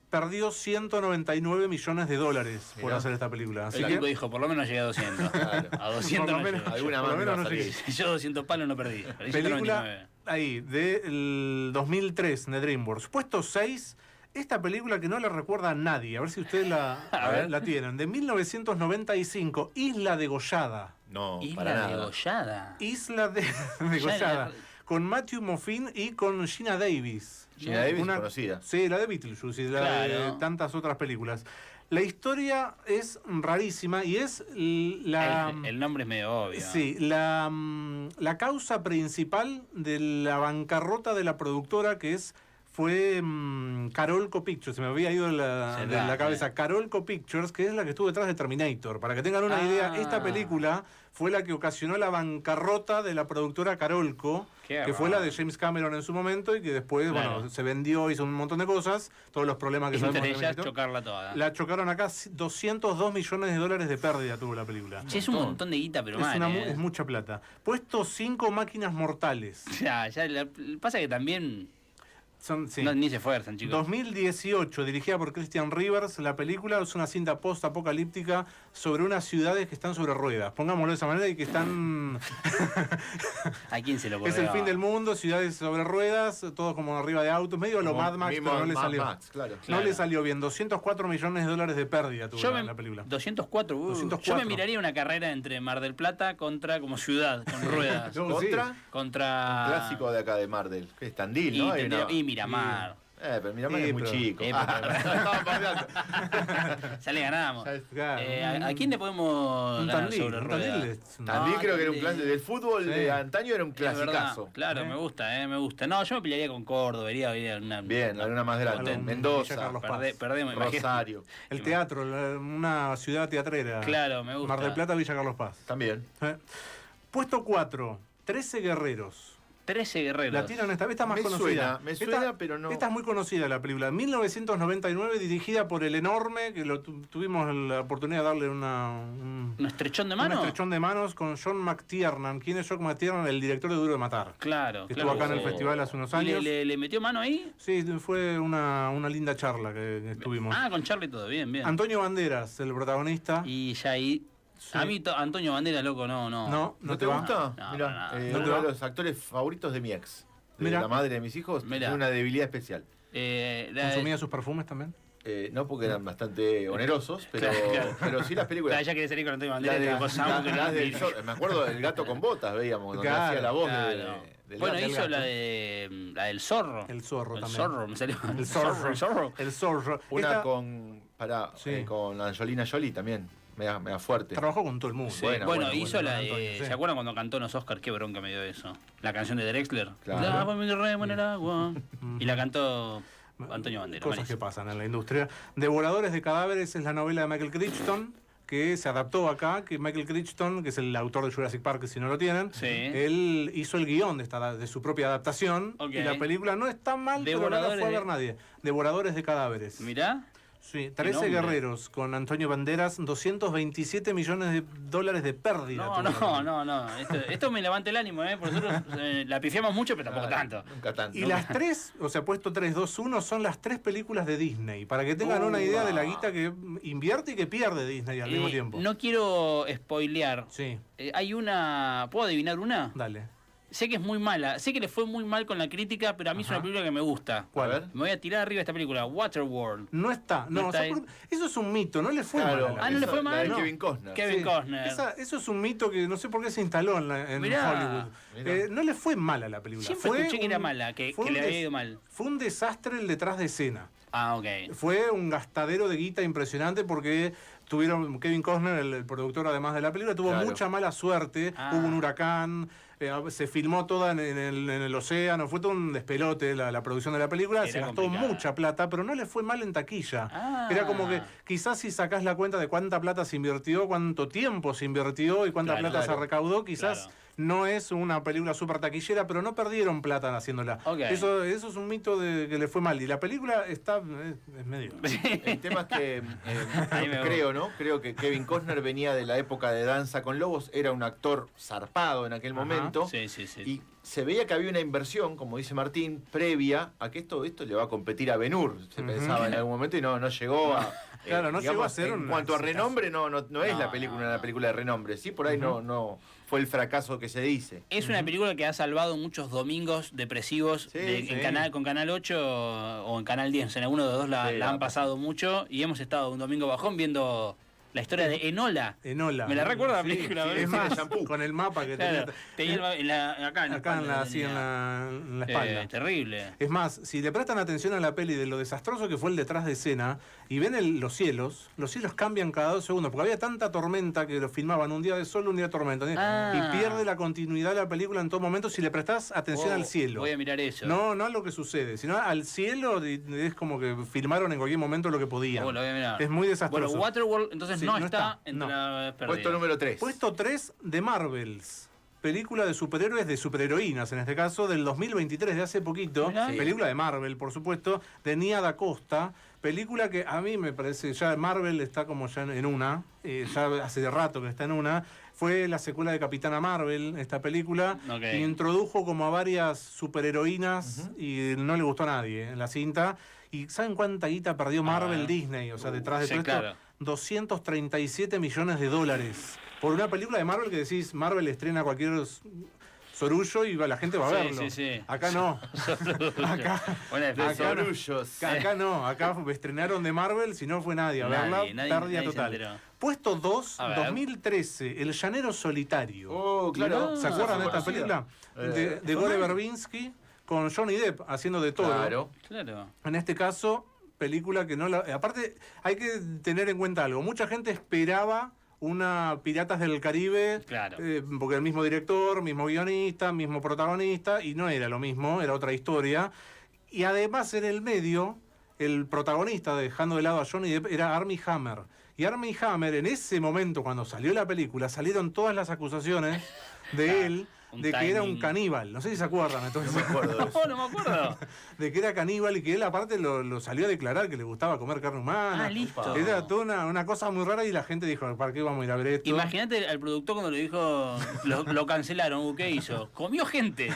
perdió 199 millones de dólares por hacer esta película. Así el tipo dijo, por lo menos llegué a 200. Claro. A 200 por lo menos, alguna por lo menos no llegué. Yo 200 palos no perdí. Película ahí, del 2003 de DreamWorks. Puesto 6, esta película que no la recuerda a nadie. A ver si ustedes la tienen. De 1995, Isla Degollada. No, Isla para nada. Degollada. Isla Degollada. Con Matthew Modine y con Gina Davis. Gina Davis conocida. Sí, la de Beetlejuice y la de tantas otras películas. La historia es rarísima y es la... El nombre es medio obvio. Sí, la causa principal de la bancarrota de la productora fue Carolco Pictures, se me había ido de la cabeza. Carolco Pictures, que es la que estuvo detrás de Terminator. Para que tengan una idea, esta película fue la que ocasionó la bancarrota de la productora Carolco, que fue la de James Cameron en su momento y que después bueno, se vendió, hizo un montón de cosas, todos los problemas que sabemos. Entre ellas, chocarla toda. La chocaron acá, 202 millones de dólares de pérdida tuvo la película. Che, es un montón de guita, pero mal. Es mucha plata. Puesto 5, Máquinas Mortales. Pasa que también... Sí. No, ni se esfuerzan, chicos. 2018, dirigida por Christian Rivers, la película es una cinta post-apocalíptica sobre unas ciudades que están sobre ruedas. Pongámoslo de esa manera y que están... ¿A quién se lo ocurrió? Es el fin del mundo, ciudades sobre ruedas, todo como arriba de autos, medio como lo Mad Max, pero no le salió. Max, claro. No le salió bien. 204 millones de dólares de pérdida tuvo la película. 204, 204. Yo me miraría una carrera entre Mar del Plata contra como ciudad, con ruedas. Contra... Un clásico de acá de Mar del... Que es Tandil, ¿no? Y Miramar. Pero Miramar es muy chico. Ya le ganamos. ¿A quién le podemos ganar sobre ruedas? Tandil creo que era un clásico. Del fútbol de antaño era un clasicazo. Claro, me gusta. No, yo me pelearía con Córdoba. Bien, una más grande. Mendoza. Perdemos. Rosario. El teatro, una ciudad teatrera. Claro, me gusta. Mar del Plata, Villa Carlos Paz. También. Puesto 4, 13 guerreros. 13 guerreros. La tiran esta más conocida. Me suena, pero no. Esta es muy conocida la película. 1999, dirigida por el enorme, que tuvimos la oportunidad de darle un estrechón de manos. Un estrechón de manos con John McTiernan. ¿Quién es John McTiernan? El director de Duro de Matar. Claro. Que estuvo acá en el festival hace unos años. ¿Le metió mano ahí? Sí, fue una linda charla que estuvimos. Con Charlie todo, bien. Antonio Banderas, el protagonista. Y ya ahí... Sí. A mí Antonio Banderas, loco, no. ¿No te gusta? No, Mirá, uno de los actores favoritos de mi ex. De la madre de mis hijos. Tiene una debilidad especial. ¿Consumía sus perfumes también? No, porque eran bastante onerosos, pero sí las películas. Ella quiere salir con Antonio Banderas. Me acuerdo del Gato con Botas, veíamos, donde hacía la voz del bueno, gato. Hizo la del Zorro. El Zorro también. Zorro, me salió. El Zorro. Una con Angelina Jolie también. Me da fuerte. Trabajó con todo el mundo. Sí. Bueno, hizo la de... ¿Se acuerdan cuando cantó en los Oscars? Qué bronca me dio eso. La canción de Drexler. Claro. Lávame mi remo en el agua. Y la cantó Antonio Banderas. Cosas que pasan en la industria. Devoradores de cadáveres es la novela de Michael Crichton, que se adaptó acá, que Michael Crichton, que es el autor de Jurassic Park, si no lo tienen, él hizo el guión de su propia adaptación. Y la película no es tan mal, pero no la fue a ver nadie. Devoradores de cadáveres. Mirá. Sí, 13 guerreros con Antonio Banderas, 227 millones de dólares de pérdida. No. Esto me levanta el ánimo, Porque nosotros la pifiamos mucho, pero tampoco tanto. Nunca tanto. Y las tres, puesto 3, 2, 1, son las tres películas de Disney. Para que tengan una idea de la guita que invierte y que pierde Disney al mismo tiempo. No quiero spoilear. Sí. Hay una... ¿Puedo adivinar una? Dale. sé que es muy mala, sé que le fue muy mal con la crítica, pero a mí es una película que me gusta. ¿Cuál? A ver. Me voy a tirar arriba de esta película, Waterworld. No está. No, No está ahí. eso es un mito, no le fue Claro, mal. Ah, ¿no le fue la mal? de No. Kevin Costner. Kevin Costner. Eso es un mito que no sé por qué se instaló en Mirá. Hollywood. Mirá. No le fue mal a la película. Siempre Fue escuché que era un- mala, que fue le un había ido mal. Fue un desastre el detrás de escena. Ah, ok. Fue un gastadero de guita impresionante porque tuvieron Kevin Costner, el productor además de la película, tuvo Claro. mucha mala suerte, Ah. hubo un huracán, se filmó toda en el océano, fue todo un despelote la producción de la película, Era se gastó complicada. mucha plata, pero no le fue mal en taquilla. Ah. Era como que quizás si sacás la cuenta de cuánta plata se invirtió, cuánto tiempo se invirtió y cuánta Claro, plata se claro. recaudó, quizás Claro. no es una película súper taquillera, pero no perdieron plata haciéndola. Ok. Eso es un mito de que le fue mal. Y la película está es medio... El tema es que Ahí me creo, ¿no? Creo que Kevin Costner venía de la época de Danza con Lobos, era un actor zarpado en aquel Ajá. momento. Sí, sí, sí. Y se veía que había una inversión, como dice Martín, previa a que esto le va a competir a Ben-Hur, se Ujú. pensaba en algún momento y no llegó a... Claro, no llegó a ser en un cuanto a exitazo. renombre, no es No, la película, no, una no. película de renombre. Sí, por ahí no fue el fracaso que se dice. Es una película que ha salvado muchos domingos depresivos Sí, en sí. con Canal 8 o en Canal 10. En alguno de los dos la Sí, han pasado mucho y hemos estado un domingo bajón viendo la historia de Enola. Enola. Me la recuerda la Sí, película, sí, ¿verdad? es Sí, de más, shampoo. con el mapa que Claro, tenía tenía acá en la acá en espalda la, así en tenía. en la espalda. Terrible. Es más, si le prestan atención a la peli de lo desastroso que fue el detrás de escena y ven los cielos cambian cada 2 segundos, porque había tanta tormenta que lo filmaban un día de sol, un día de tormenta. Ah. Y pierde la continuidad de la película en todo momento si le prestás atención Oh, al cielo. Voy a mirar eso. No a lo que sucede, sino al cielo, y es como que filmaron en cualquier momento lo que podían. Oh, lo voy a mirar. Es muy desastroso. Bueno, Waterworld entonces Sí, no, no está está, entre no. las perdidas. Puesto número 3. Puesto 3 de Marvels. Película de superhéroes, de superheroínas, en este caso, del 2023, de hace poquito. Mirá. Sí. Película de Marvel, por supuesto, de Nia Da Costa. Película que a mí me parece, ya Marvel está como ya en una, ya hace de rato que está en una. Fue la secuela de Capitana Marvel, esta película, Ok. y introdujo como a varias superheroínas y no le gustó a nadie en la cinta. ¿Y saben cuánta guita perdió Marvel ver. Disney? O sea, detrás de Sí, todo claro. esto, 237 millones de dólares. Por una película de Marvel que decís, Marvel estrena cualquier sorullo y la gente va a Sí, verlo. sí, sí. Acá no. acá, Buena De defensa. acá no. Sorullos. acá no. Acá estrenaron de Marvel, si no fue nadie a verla. Nadie Pérdida se total. enteró. Puesto 2, A ver. 2013, El Llanero Solitario. Oh, claro. ¿Se acuerdan de esta Conocida. película? De ¿fue Gore mal? Verbinski con Johnny Depp haciendo de todo. Claro. Claro. En este caso, película que no la... Aparte, hay que tener en cuenta algo. Mucha gente esperaba una Piratas del Caribe, Claro. porque el mismo director, mismo guionista, mismo protagonista, y no era lo mismo, era otra historia. Y además en el medio, el protagonista, dejando de lado a Johnny Depp, era Armie Hammer. Y Armie Hammer, en ese momento, cuando salió la película, salieron todas las acusaciones de él un de que era un timing. caníbal. No sé si se acuerdan. Entonces, No me acuerdo de eso. No, no me acuerdo. de que era caníbal y que él aparte lo salió a declarar que le gustaba comer carne humana. Ah, listo. Era toda una cosa muy rara y la gente dijo, ¿para qué vamos a ir a ver esto? Imagínate al productor cuando le dijo, lo cancelaron, ¿qué hizo? Comió gente.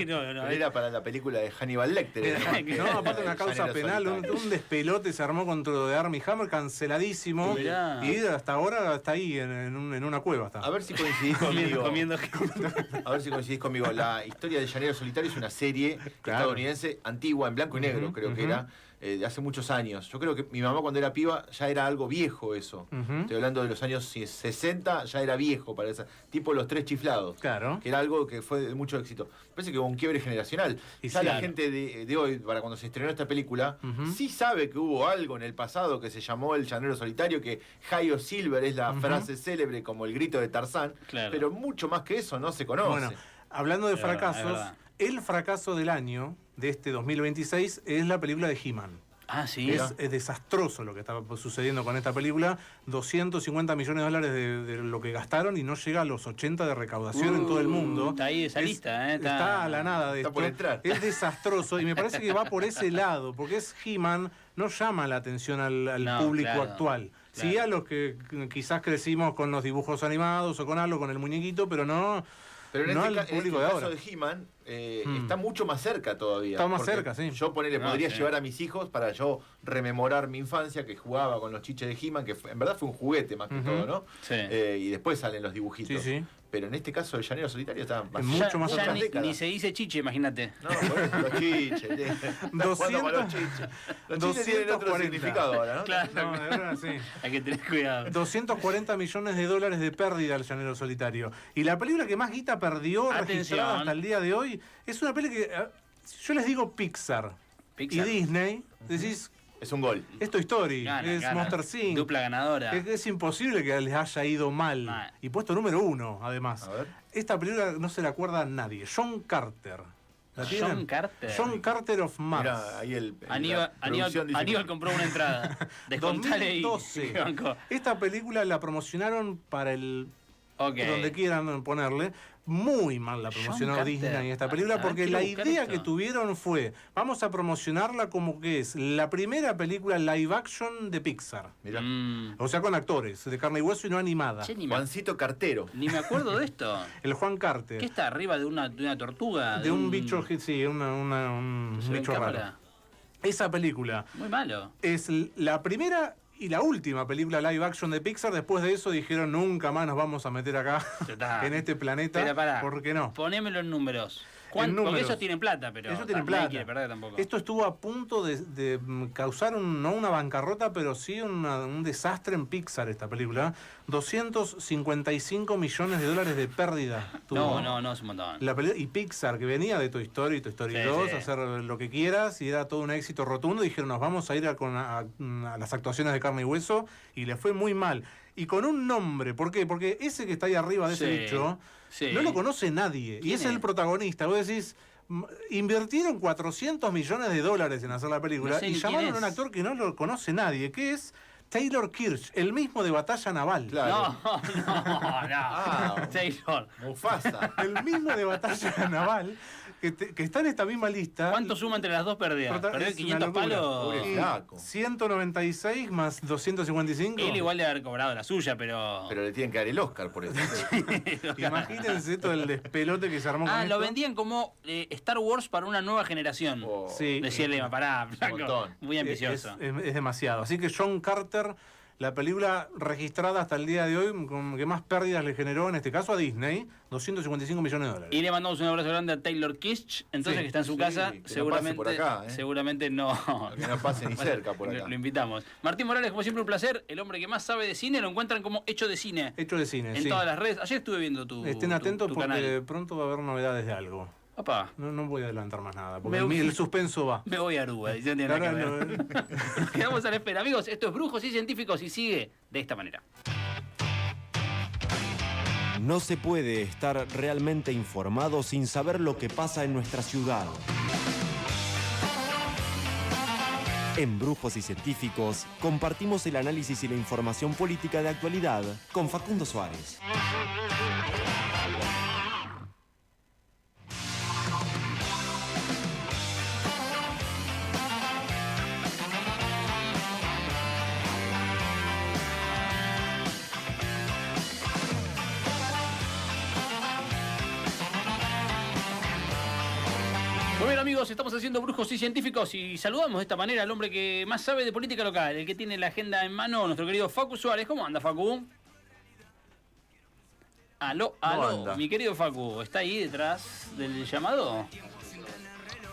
No, Era para la película de Hannibal Lecter. No, aparte una causa Llanero penal, Solitario. un despelote se armó contra lo de Armie Hammer, canceladísimo. Mirá. Y hasta ahora está ahí en una cueva. Está. A ver si coincidís comiendo, conmigo. comiendo gente. A ver si coincidís conmigo. La historia de Llanero Solitario es una serie Claro. estadounidense antigua, en blanco y negro, Ujú, creo que ujú. era, de hace muchos años. Yo creo que mi mamá cuando era piba ya era algo viejo eso. Ujú. Estoy hablando de los años 60, ya era viejo para esa. Tipo Los Tres Chiflados. Claro. Que era algo que fue de mucho éxito. Parece que hubo un quiebre generacional. Y Ya sí, la claro. gente de hoy, para cuando se estrenó esta película, Ujú. sí sabe que hubo algo en el pasado que se llamó El Llanero Solitario, que Jairo Silver es la Ujú. frase célebre como el grito de Tarzán, Claro. pero mucho más que eso no se conoce. Bueno, hablando de Es verdad, es fracasos, verdad. el fracaso del año de este 2026 es la película de He-Man. Ah, sí. Es desastroso lo que está sucediendo con esta película. 250 millones de dólares de lo que gastaron y no llega a los 80 de recaudación en todo el mundo. Está ahí esa lista, ¿eh? Está a la nada de Está esto. por entrar. Es desastroso y me parece que va por ese lado, porque es He-Man, no llama la atención al No, público claro, actual. Sí, claro. a los que quizás crecimos con los dibujos animados o con algo, con el muñequito, pero no... Pero en no este, al en este público de caso ahora. de He-Man Hmm. está mucho más cerca todavía. Está más porque cerca, sí. Yo No, podría sí. llevar a mis hijos para yo rememorar mi infancia, que jugaba con los chiches de He-Man, que en verdad fue un juguete más que Ujú. todo, ¿no? Sí. Y después salen los dibujitos. Sí, sí. pero en este caso el llanero solitario está mucho más ya atrás. ni se dice chiche, imagínate. No, por eso, los chiches. Estás jugando con los chiches. Los chiches tienen otro 240. significado ahora, ¿no? Claro. No, de verdad, sí. Hay que tener cuidado. 240 millones de dólares de pérdida al llanero solitario. Y la película que más guita perdió registrada hasta el día de hoy es una película que yo les digo Pixar. Y Disney, decís, Es un gol. es Toy Story, es Monster Inc. Dupla ganadora. Es imposible que les haya ido mal. Y puesto número 1, además. A ver. Esta película no se la acuerda nadie. John Carter. ¿La tienen? John Carter. John Carter of Mars. Mirá, ahí Aníbal compró una entrada. Descontale y 2012. bancó. Esta película la promocionaron para el... Ok. donde quieran ponerle. Muy mal la promocionó John Disney Carter. esta película A ver, porque quiero la buscar idea esto. que tuvieron fue, vamos a promocionarla como que es la primera película live action de Pixar. Mirá. O sea, con actores, de carne y hueso y no animada. Che, ni me Juancito Cartero. acuerdo de esto. El Juan Carter. ¿Qué está arriba de una tortuga? De un bicho, sí, un ¿Se ve en bicho cámara? raro. Esa película Muy malo. es la primera y la última película live action de Pixar. Después de eso dijeron, nunca más nos vamos a meter acá Ya está. en este planeta. Pero pará, ¿Por qué no? Ponémelo en números. En números. Porque ellos tienen plata, pero Ellos tienen nadie plata. quiere perder tampoco. Esto estuvo a punto de causar no una bancarrota, pero sí un desastre en Pixar, esta película. 255 millones de dólares de pérdida tuvo. No, es un montón. Y Pixar, que venía de Toy Story, Toy Story Sí, 2, sí. hacer lo que quieras, y era todo un éxito rotundo, dijeron, nos vamos a ir a las actuaciones de carne y hueso, y le fue muy mal. Y con un nombre, ¿por qué? Porque ese que está ahí arriba de ese Sí, bicho, sí. no lo conoce nadie, y ¿Quién es es? el protagonista. Vos decís, invirtieron 400 millones de dólares en hacer la película, No sé y ni llamaron quién a un es. actor que no lo conoce nadie, que es Taylor Kirsch, el mismo de Batalla Naval. Claro. No. Taylor. Mufasa. El mismo de Batalla Naval, que está en esta misma lista. ¿Cuánto suma entre las dos pérdidas? Perdió Es 500 una locura. palos. Pobre Y flaco. 196 más 255. Él igual de haber cobrado la suya, pero. Pero le tienen que dar el Oscar por eso. Imagínense todo el despelote que se armó con Ah, esto. lo vendían como Star Wars para una nueva generación. Oh, Sí. Decía el lema, pará, flaco. montón. Muy ambicioso. Es demasiado. Así que John Carter, la película registrada hasta el día de hoy, que más pérdidas le generó, en este caso a Disney, 255 millones de dólares. Y le mandamos un abrazo grande a Taylor Kitsch, entonces Sí, que está en su sí, casa, que no seguramente, pase por acá, seguramente no. Que no pase ni cerca por acá. Lo invitamos. Martín Morales, como siempre, un placer. El hombre que más sabe de cine lo encuentran como Hecho de Cine. Hecho de cine, En sí. todas las redes. Ayer estuve viendo tu Estén atentos tu porque canal. pronto va a haber novedades de algo. Opa, No voy a adelantar más nada, porque Me- el suspenso va. me voy a Aruba. Y no tiene nada que Ahora ver. Nos quedamos a la espera. Amigos, esto es Brujos y Científicos y sigue de esta manera. No se puede estar realmente informado sin saber lo que pasa en nuestra ciudad. En Brujos y Científicos compartimos el análisis y la información política de actualidad con Facundo Suárez. Muy bien, amigos, estamos haciendo Brujos y Científicos y saludamos de esta manera al hombre que más sabe de política local, el que tiene la agenda en mano, nuestro querido Facu Suárez. ¿Cómo anda, Facu? Aló, anda? mi querido Facu, ¿está ahí detrás del llamado?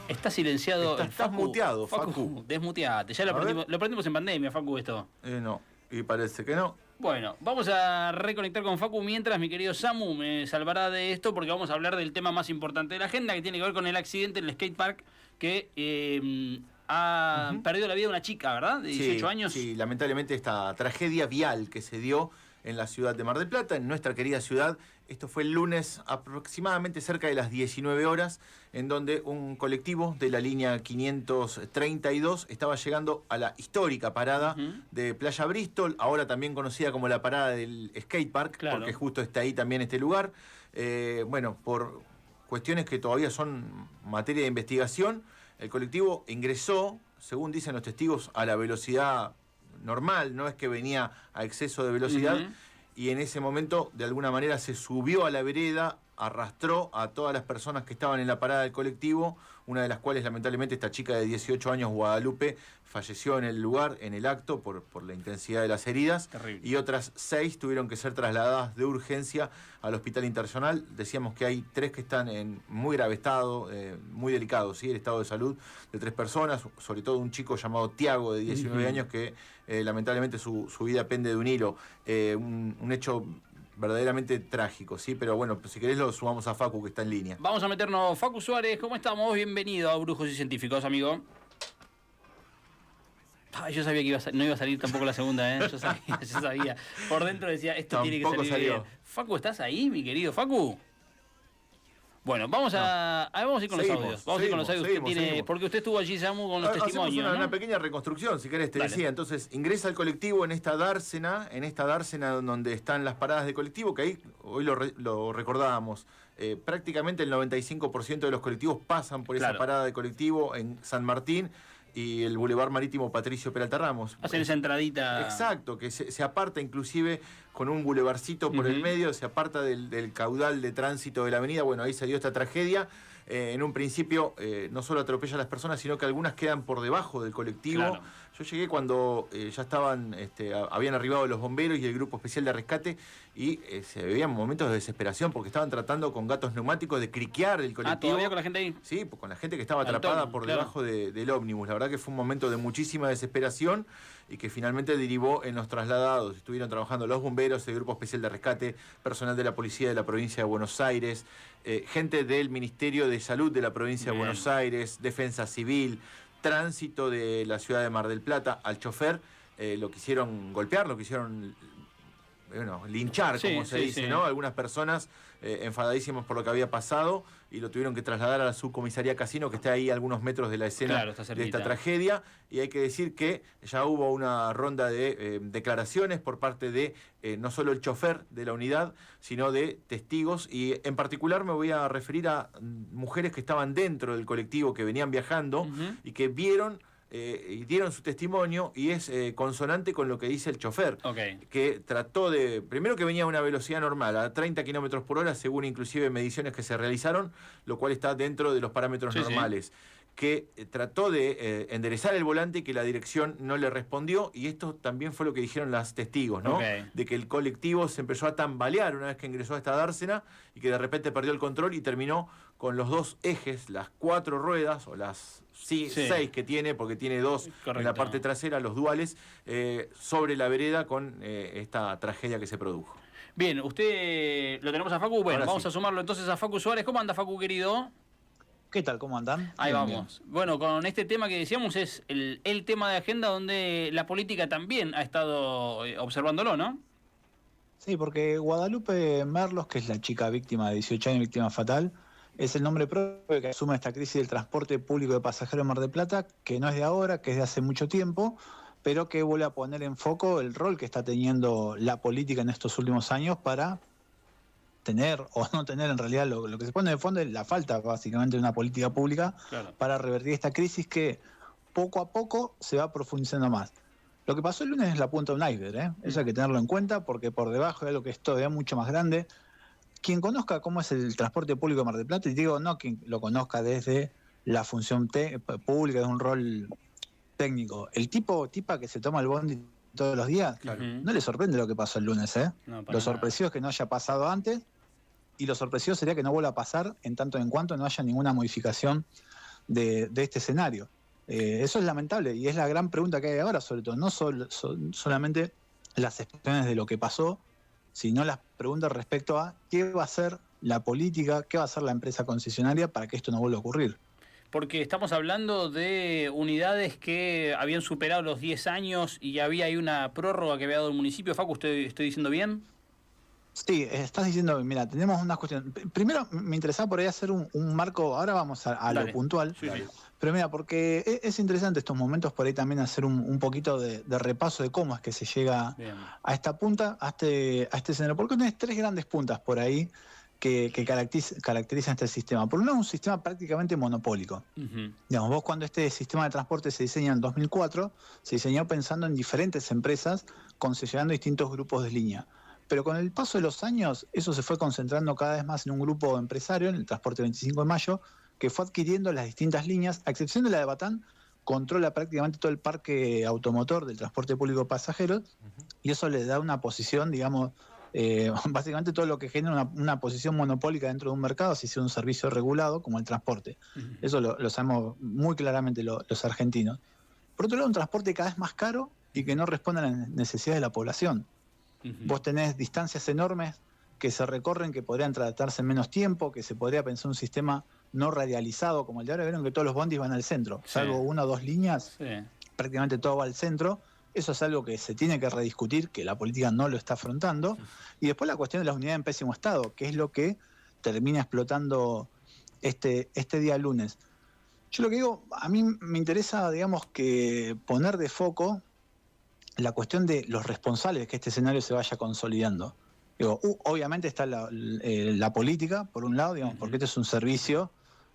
Está silenciado. el Estás muteado, Facu. Desmuteate. Ya lo aprendimos en pandemia, Facu, esto. No, y parece que no. Bueno, vamos a reconectar con Facu mientras mi querido Samu me salvará de esto porque vamos a hablar del tema más importante de la agenda que tiene que ver con el accidente en el skatepark que ha perdido la vida una chica, ¿verdad? De 18 años. Sí, lamentablemente esta tragedia vial que se dio en la ciudad de Mar del Plata, en nuestra querida ciudad. Esto fue el lunes aproximadamente cerca de las 19 horas, en donde un colectivo de la línea 532 estaba llegando a la histórica parada de Playa Bristol, ahora también conocida como la parada del skatepark, Claro. porque justo está ahí también este lugar. Bueno, por cuestiones que todavía son materia de investigación, el colectivo ingresó, según dicen los testigos, a la velocidad normal, no es que venía a exceso de velocidad, y en ese momento de alguna manera se subió a la vereda arrastró a todas las personas que estaban en la parada del colectivo, una de las cuales lamentablemente esta chica de 18 años, Guadalupe, falleció en el lugar, en el acto, por la intensidad de las heridas. Terrible. Y otras 6 tuvieron que ser trasladadas de urgencia al hospital internacional. Decíamos que hay 3 que están en muy grave estado, muy delicado, ¿sí? El estado de salud de 3 personas, sobre todo un chico llamado Tiago, de 19 años, que lamentablemente su vida pende de un hilo. Un hecho verdaderamente trágico, ¿sí? Pero bueno, pues si querés lo sumamos a Facu, que está en línea. Vamos a meternos. Facu Suárez, ¿cómo estamos? Bienvenido a Brujos y Científicos, amigo. Yo sabía que no iba a salir tampoco la segunda, ¿eh? Yo sabía. Por dentro decía, esto tiene que salir salió bien. Facu, ¿estás ahí, mi querido Facu? Bueno, vamos a ir con los audios. Vamos a ir con los audios. Seguimos. Porque usted estuvo allí, Samu, con los testimonios, una pequeña reconstrucción, si querés, te Dale. decía. Entonces, ingresa al colectivo en esta dársena donde están las paradas de colectivo, que ahí hoy lo recordábamos. Prácticamente el 95% de los colectivos pasan por esa parada de colectivo en San Martín y el Boulevard Marítimo Patricio Peralta Ramos. Hacen esa entradita. Exacto, que se aparta inclusive con un bulevarcito por el medio, se aparta del caudal de tránsito de la avenida. Bueno, ahí se dio esta tragedia. En un principio no solo atropella a las personas, sino que algunas quedan por debajo del colectivo. Claro. Yo llegué cuando ya habían arribado los bomberos y el grupo especial de rescate, y se veían momentos de desesperación porque estaban tratando con gatos neumáticos de criquear el colectivo. ¿Todavía con la gente ahí? Sí, con la gente que estaba atrapada por debajo del ómnibus. La verdad que fue un momento de muchísima desesperación y que finalmente derivó en los trasladados. Estuvieron trabajando los bomberos, el grupo especial de rescate, personal de la policía de la provincia de Buenos Aires, gente del Ministerio de Salud de la provincia de Buenos Aires, Defensa Civil, tránsito de la ciudad de Mar del Plata. Al chofer lo quisieron golpear, lo quisieron linchar, como se dice, ¿no? Algunas personas enfadadísimas por lo que había pasado y lo tuvieron que trasladar a la subcomisaría Casino, que está ahí a algunos metros de la escena de esta tragedia. Y hay que decir que ya hubo una ronda de declaraciones por parte de no solo el chofer de la unidad, sino de testigos. Y en particular me voy a referir a mujeres que estaban dentro del colectivo, que venían viajando y que vieron y dieron su testimonio, y es consonante con lo que dice el chofer, que trató primero que venía a una velocidad normal, a 30 kilómetros por hora, según inclusive mediciones que se realizaron, lo cual está dentro de los parámetros normales, que trató de enderezar el volante y que la dirección no le respondió, y esto también fue lo que dijeron las testigos, ¿no? De que el colectivo se empezó a tambalear una vez que ingresó a esta dársena y que de repente perdió el control y terminó con los 2 ejes, las 4 ruedas, o las 6 que tiene, porque tiene 2 en la parte trasera, los duales, sobre la vereda con esta tragedia que se produjo. Bien, usted lo tenemos a Facu. Bueno, Ahora vamos a sumarlo entonces a Facu Suárez. ¿Cómo anda, Facu, querido? ¿Qué tal? ¿Cómo andan? Ahí Bien, vamos. bien. Bueno, con este tema que decíamos es el tema de agenda donde la política también ha estado observándolo, ¿no? Sí, porque Guadalupe Merlos, que es la chica víctima de 18 años, víctima fatal, es el nombre propio que asume esta crisis del transporte público de pasajeros en Mar del Plata, que no es de ahora, que es de hace mucho tiempo, pero que vuelve a poner en foco el rol que está teniendo la política en estos últimos años para tener o no tener, en realidad lo que se pone de fondo es la falta básicamente de una política pública para revertir esta crisis que poco a poco se va profundizando más. Lo que pasó el lunes es la punta de un iceberg, ¿eh? Eso hay que tenerlo en cuenta, porque por debajo de algo que es todavía mucho más grande. Quien conozca cómo es el transporte público de Mar del Plata, y digo no quien lo conozca desde la función pública, de un rol técnico, el tipa que se toma el bondi todos los días, no le sorprende lo que pasó el lunes, ¿eh? Lo sorpresivo es que no haya pasado antes, y lo sorpresivo sería que no vuelva a pasar en tanto en cuanto no haya ninguna modificación de este escenario. Eso es lamentable, y es la gran pregunta que hay ahora, sobre todo, no solamente las expresiones de lo que pasó, sino las preguntas respecto a qué va a hacer la política, qué va a hacer la empresa concesionaria para que esto no vuelva a ocurrir. Porque estamos hablando de unidades que habían superado los 10 años y había ahí una prórroga que había dado el municipio. Facu, ¿estoy diciendo bien? Sí, estás diciendo, mira, tenemos unas cuestiones. Primero, me interesaba por ahí hacer un marco, ahora vamos a lo puntual. Sí. Pero mira, porque es interesante estos momentos por ahí también hacer un poquito de repaso de cómo es que se llega a esta punta, a este escenario. Porque tenés 3 grandes puntas por ahí que caracterizan este sistema. Por un lado, un sistema prácticamente monopólico. Digamos, vos cuando este sistema de transporte se diseña en 2004, se diseñó pensando en diferentes empresas concesionando distintos grupos de línea. Pero con el paso de los años, eso se fue concentrando cada vez más en un grupo empresario, en el Transporte 25 de Mayo, que fue adquiriendo las distintas líneas, a excepción de la de Batán, controla prácticamente todo el parque automotor del transporte público de pasajeros, y eso le da una posición, digamos, básicamente todo lo que genera una posición monopólica dentro de un mercado, si sea un servicio regulado como el transporte. Eso lo sabemos muy claramente los argentinos. Por otro lado, un transporte cada vez más caro y que no responde a las necesidades de la población. Vos tenés distancias enormes que se recorren, que podrían tratarse en menos tiempo, que se podría pensar un sistema no radializado como el de ahora. Vieron que todos los bondis van al centro, salvo una o dos líneas, prácticamente todo va al centro. Eso es algo que se tiene que rediscutir, que la política no lo está afrontando. Y después la cuestión de las unidades en pésimo estado, que es lo que termina explotando este día lunes. Yo lo que digo, a mí me interesa, digamos, que poner de foco la cuestión de los responsables de que este escenario se vaya consolidando. Digo, obviamente está la política, por un lado, digamos, porque este es un servicio,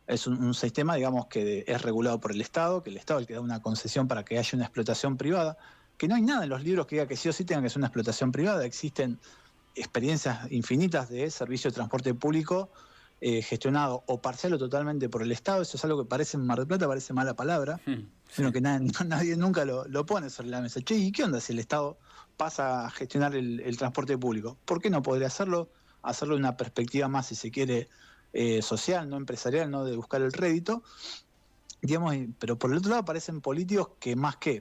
es un sistema, digamos, que es regulado por el Estado, que el Estado es el que da una concesión para que haya una explotación privada, que no hay nada en los libros que diga que sí o sí tenga que ser una explotación privada. Existen experiencias infinitas de servicio de transporte público gestionado o parcial o totalmente por el Estado. Eso es algo que parece en Mar del Plata, parece mala palabra, sino que nadie nunca lo pone sobre la mesa. Che, ¿y qué onda si el Estado pasa a gestionar el transporte público? ¿Por qué no podría hacerlo? Hacerlo de una perspectiva más, si se quiere, social, no empresarial, no de buscar el rédito. Digamos, pero por el otro lado aparecen políticos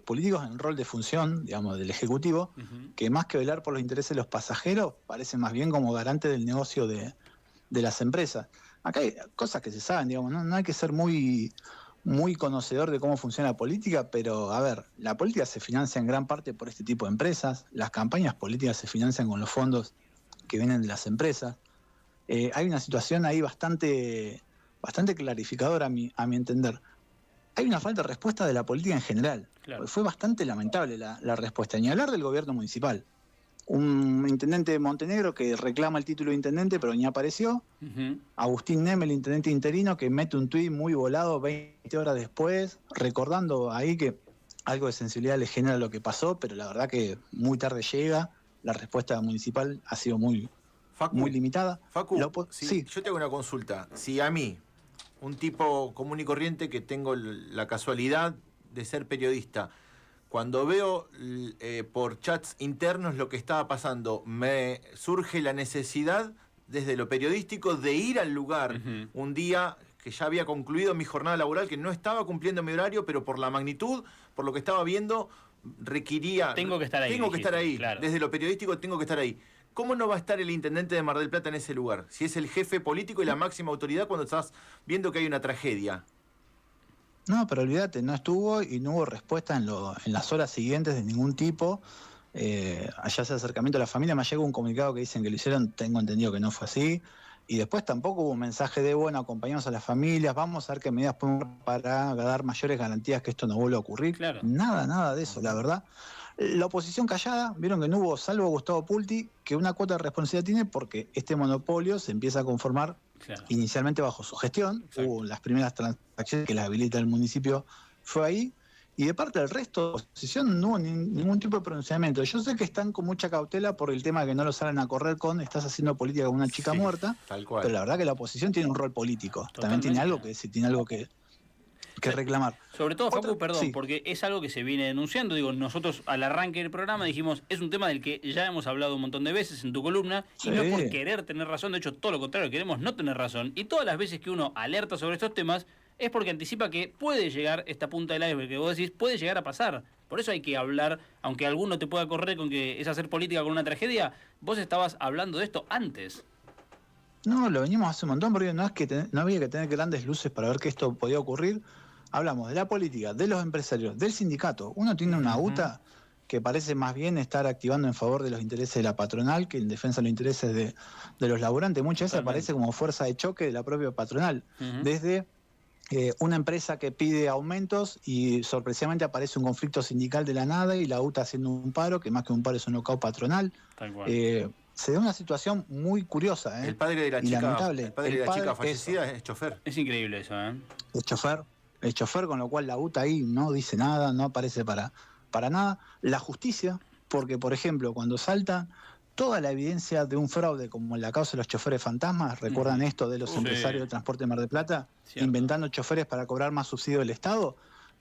políticos en rol de función, digamos, del Ejecutivo, que más que velar por los intereses de los pasajeros, parecen más bien como garante del negocio de las empresas. Acá hay cosas que se saben, digamos, no hay que ser muy conocedor de cómo funciona la política, pero a ver, la política se financia en gran parte por este tipo de empresas, las campañas políticas se financian con los fondos que vienen de las empresas. Hay una situación ahí bastante clarificadora a mi entender. Hay una falta de respuesta de la política en general. Claro. Fue bastante lamentable la respuesta. Ni hablar del gobierno municipal. Un intendente de Montenegro que reclama el título de intendente, pero ni apareció. Agustín Neme, el intendente interino, que mete un tuit muy volado 20 horas después, recordando ahí que algo de sensibilidad le genera lo que pasó, pero la verdad que muy tarde llega. La respuesta municipal ha sido muy limitada. Facu, sí, yo te hago una consulta. Si a mí, un tipo común y corriente que tengo la casualidad de ser periodista, cuando veo por chats internos lo que estaba pasando, me surge la necesidad desde lo periodístico de ir al lugar un día que ya había concluido mi jornada laboral, que no estaba cumpliendo mi horario, pero por la magnitud, por lo que estaba viendo, requería... Tengo que estar ahí. Claro. Desde lo periodístico tengo que estar ahí. ¿Cómo no va a estar el intendente de Mar del Plata en ese lugar? Si es el jefe político y la máxima autoridad cuando estás viendo que hay una tragedia. No, pero olvídate, no estuvo y no hubo respuesta en las horas siguientes de ningún tipo. Allá ese acercamiento a la familia, me llegó un comunicado que dicen que lo hicieron, tengo entendido que no fue así. Y después tampoco hubo un mensaje de, bueno, acompañamos a las familias, vamos a ver qué medidas podemos para dar mayores garantías que esto no vuelva a ocurrir. Claro. Nada de eso, la verdad. La oposición callada, vieron que no hubo, salvo Gustavo Pulti, que una cuota de responsabilidad tiene porque este monopolio se empieza a conformar inicialmente bajo su gestión. Exacto. Hubo las primeras transacciones que las habilita el municipio, fue ahí. Y de parte del resto de la oposición no hubo ningún tipo de pronunciamiento. Yo sé que están con mucha cautela por el tema de que no lo salen a correr con estás haciendo política con una chica muerta, tal cual. Pero la verdad que la oposición tiene un rol político. Totalmente. También tiene algo que decir, tiene algo que reclamar. Sobre todo, Facu, perdón, porque es algo que se viene denunciando. Digo, nosotros al arranque del programa dijimos, es un tema del que ya hemos hablado un montón de veces en tu columna, y no por querer tener razón, de hecho todo lo contrario, queremos no tener razón. Y todas las veces que uno alerta sobre estos temas, es porque anticipa que puede llegar esta punta del iceberg que vos decís, puede llegar a pasar. Por eso hay que hablar, aunque alguno te pueda correr con que es hacer política con una tragedia, vos estabas hablando de esto antes. No, lo venimos hace un montón, porque no es que no había que tener grandes luces para ver que esto podía ocurrir. Hablamos de la política, de los empresarios, del sindicato. Uno tiene una UTA que parece más bien estar activando en favor de los intereses de la patronal que en defensa de los intereses de los laburantes. Muchas veces aparece como fuerza de choque de la propia patronal. Desde una empresa que pide aumentos y sorpresivamente aparece un conflicto sindical de la nada y la UTA haciendo un paro, que más que un paro es un knockout patronal. Tal cual. Se da una situación muy curiosa. El padre de la chica fallecida es chofer. Es increíble eso, Es chofer, con lo cual la UTA ahí no dice nada, no aparece para nada. La justicia, porque por ejemplo, cuando salta toda la evidencia de un fraude, como en la causa de los choferes fantasmas, ¿recuerdan esto de los empresarios de transporte de Mar del Plata? Cierto. Inventando choferes para cobrar más subsidio del Estado.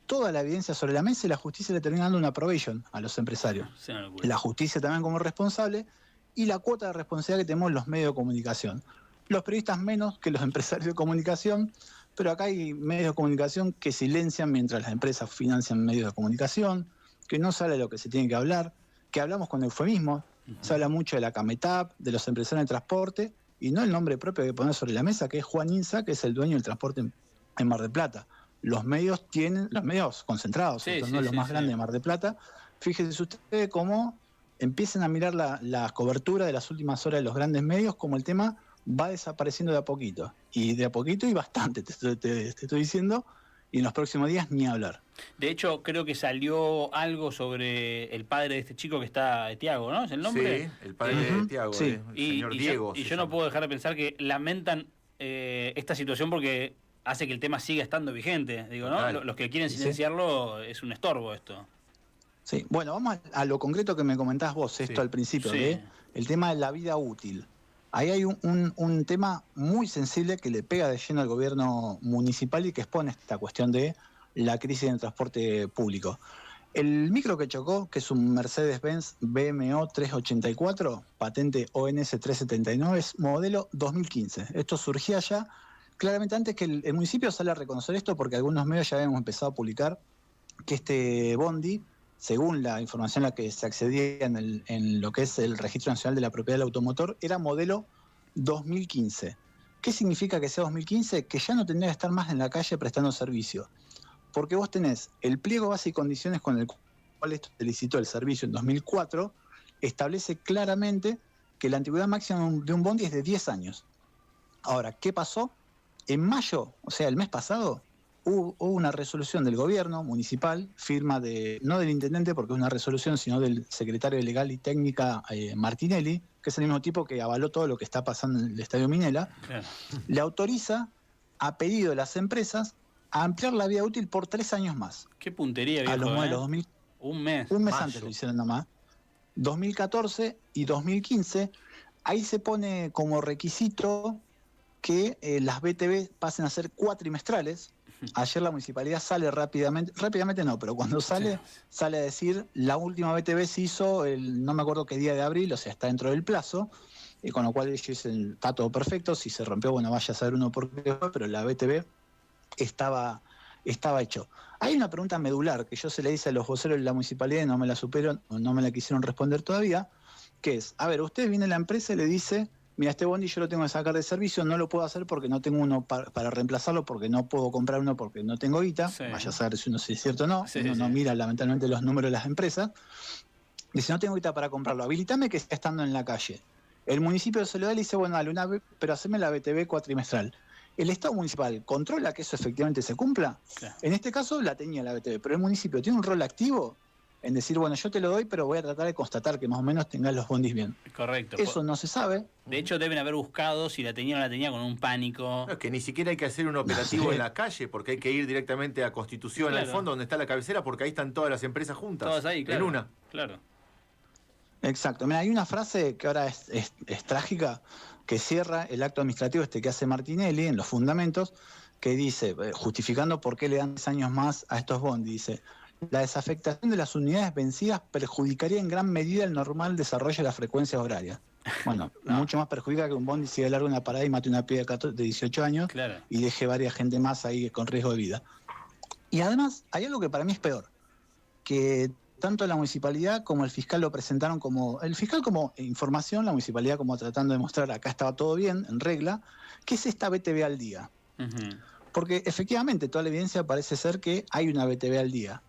Toda la evidencia sobre la mesa y la justicia le termina dando una probation a los empresarios. Sí, una locura. La justicia también como responsable y la cuota de responsabilidad que tenemos los medios de comunicación. Los periodistas menos que los empresarios de comunicación, pero acá hay medios de comunicación que silencian mientras las empresas financian medios de comunicación, que no sale lo que se tiene que hablar, que hablamos con eufemismos. Se habla mucho de la CAMETAP, de los empresarios de transporte, y no el nombre propio que poner sobre la mesa, que es Juan Insa, que es el dueño del transporte en Mar del Plata. Los medios concentrados, los más grandes de Mar del Plata. Fíjense ustedes cómo empiezan a mirar la cobertura de las últimas horas de los grandes medios, como el tema va desapareciendo de a poquito. Y de a poquito y bastante, te estoy diciendo, y en los próximos días ni hablar. De hecho, creo que salió algo sobre el padre de este chico que está, Tiago, ¿no? ¿Es el nombre? Sí, el padre de Tiago, Sí. el señor Diego. Yo no puedo dejar de pensar que lamentan esta situación porque hace que el tema siga estando vigente. Digo, ¿no? Total. Los que quieren silenciarlo es un estorbo esto. Sí, bueno, vamos a lo concreto que me comentabas vos, esto al principio, Sí. de el tema de la vida útil. Ahí hay un tema muy sensible que le pega de lleno al gobierno municipal y que expone esta cuestión de la crisis en el transporte público. El micro que chocó, que es un Mercedes-Benz BMO 384, patente ONS 379, es modelo 2015. Esto surgía ya claramente antes que el municipio sale a reconocer esto, porque algunos medios ya habíamos empezado a publicar que este bondi, según la información a la que se accedía en lo que es el Registro Nacional de la Propiedad del Automotor, era modelo 2015. ¿Qué significa que sea 2015? Que ya no tendría que estar más en la calle prestando servicio. Porque vos tenés el pliego base y condiciones con el cual esto se licitó el servicio en 2004, establece claramente que la antigüedad máxima de un bondi es de 10 años. Ahora, ¿qué pasó? En mayo, o sea, el mes pasado, hubo una resolución del gobierno municipal, firma no del intendente, porque es una resolución, sino del secretario de Legal y Técnica, Martinelli, que es el mismo tipo que avaló todo lo que está pasando en el Estadio Minela, Claro. le autoriza, a pedido de las empresas, a ampliar la vida útil por 3 años más. Qué puntería, viejo, A los modelos 2000, Un mes. un mes Mayo. antes lo hicieron nomás. 2014 y 2015, ahí se pone como requisito que las BTV pasen a ser cuatrimestrales. Ayer la municipalidad sale rápidamente no, pero cuando sale a decir la última BTV se hizo no me acuerdo qué día de abril, o sea, está dentro del plazo, con lo cual ellos dicen, está todo perfecto, si se rompió, bueno, vaya a saber uno por qué fue, pero la BTV estaba hecho. Hay una pregunta medular que yo se le hice a los voceros de la municipalidad y no me la supieron, o no me la quisieron responder todavía, que es, a ver, usted viene a la empresa y le dice, mira, este bondi yo lo tengo que sacar de servicio, no lo puedo hacer porque no tengo uno para reemplazarlo, porque no puedo comprar uno porque no tengo guita, Sí. vaya a saber si es cierto o no, Sí, uno sí. no mira lamentablemente los números de las empresas, dice, no tengo guita para comprarlo, habilitame que esté estando en la calle. El municipio se lo da y le dice, bueno, dale, pero haceme la BTV cuatrimestral. ¿El Estado municipal controla que eso efectivamente se cumpla? Claro. En este caso la tenía la BTV, pero el municipio tiene un rol activo en decir, bueno, yo te lo doy, pero voy a tratar de constatar que más o menos tengas los bondis bien. Correcto. Eso no se sabe. De hecho, deben haber buscado si la tenía o no la tenía con un pánico. No, es que ni siquiera hay que hacer un operativo Sí. en la calle, porque hay que ir directamente a Constitución, al Claro. fondo donde está la cabecera, porque ahí están todas las empresas juntas. Todas ahí, claro. En una. Claro. Exacto. Mira, hay una frase que ahora es trágica, que cierra el acto administrativo que hace Martinelli en los fundamentos, que dice, justificando por qué le dan 10 años más a estos bondis, dice, la desafectación de las unidades vencidas perjudicaría en gran medida el normal desarrollo de las frecuencias horarias. Bueno, mucho más perjudica que un bondi siga largo una parada y mate una piba de 18 años Claro. y deje varias gente más ahí con riesgo de vida. Y además, hay algo que para mí es peor, que tanto la municipalidad como el fiscal lo presentaron como, el fiscal como información, la municipalidad como tratando de mostrar acá estaba todo bien, en regla, que es esta BTV al día. Ujú. Porque efectivamente toda la evidencia parece ser que hay una BTV al día.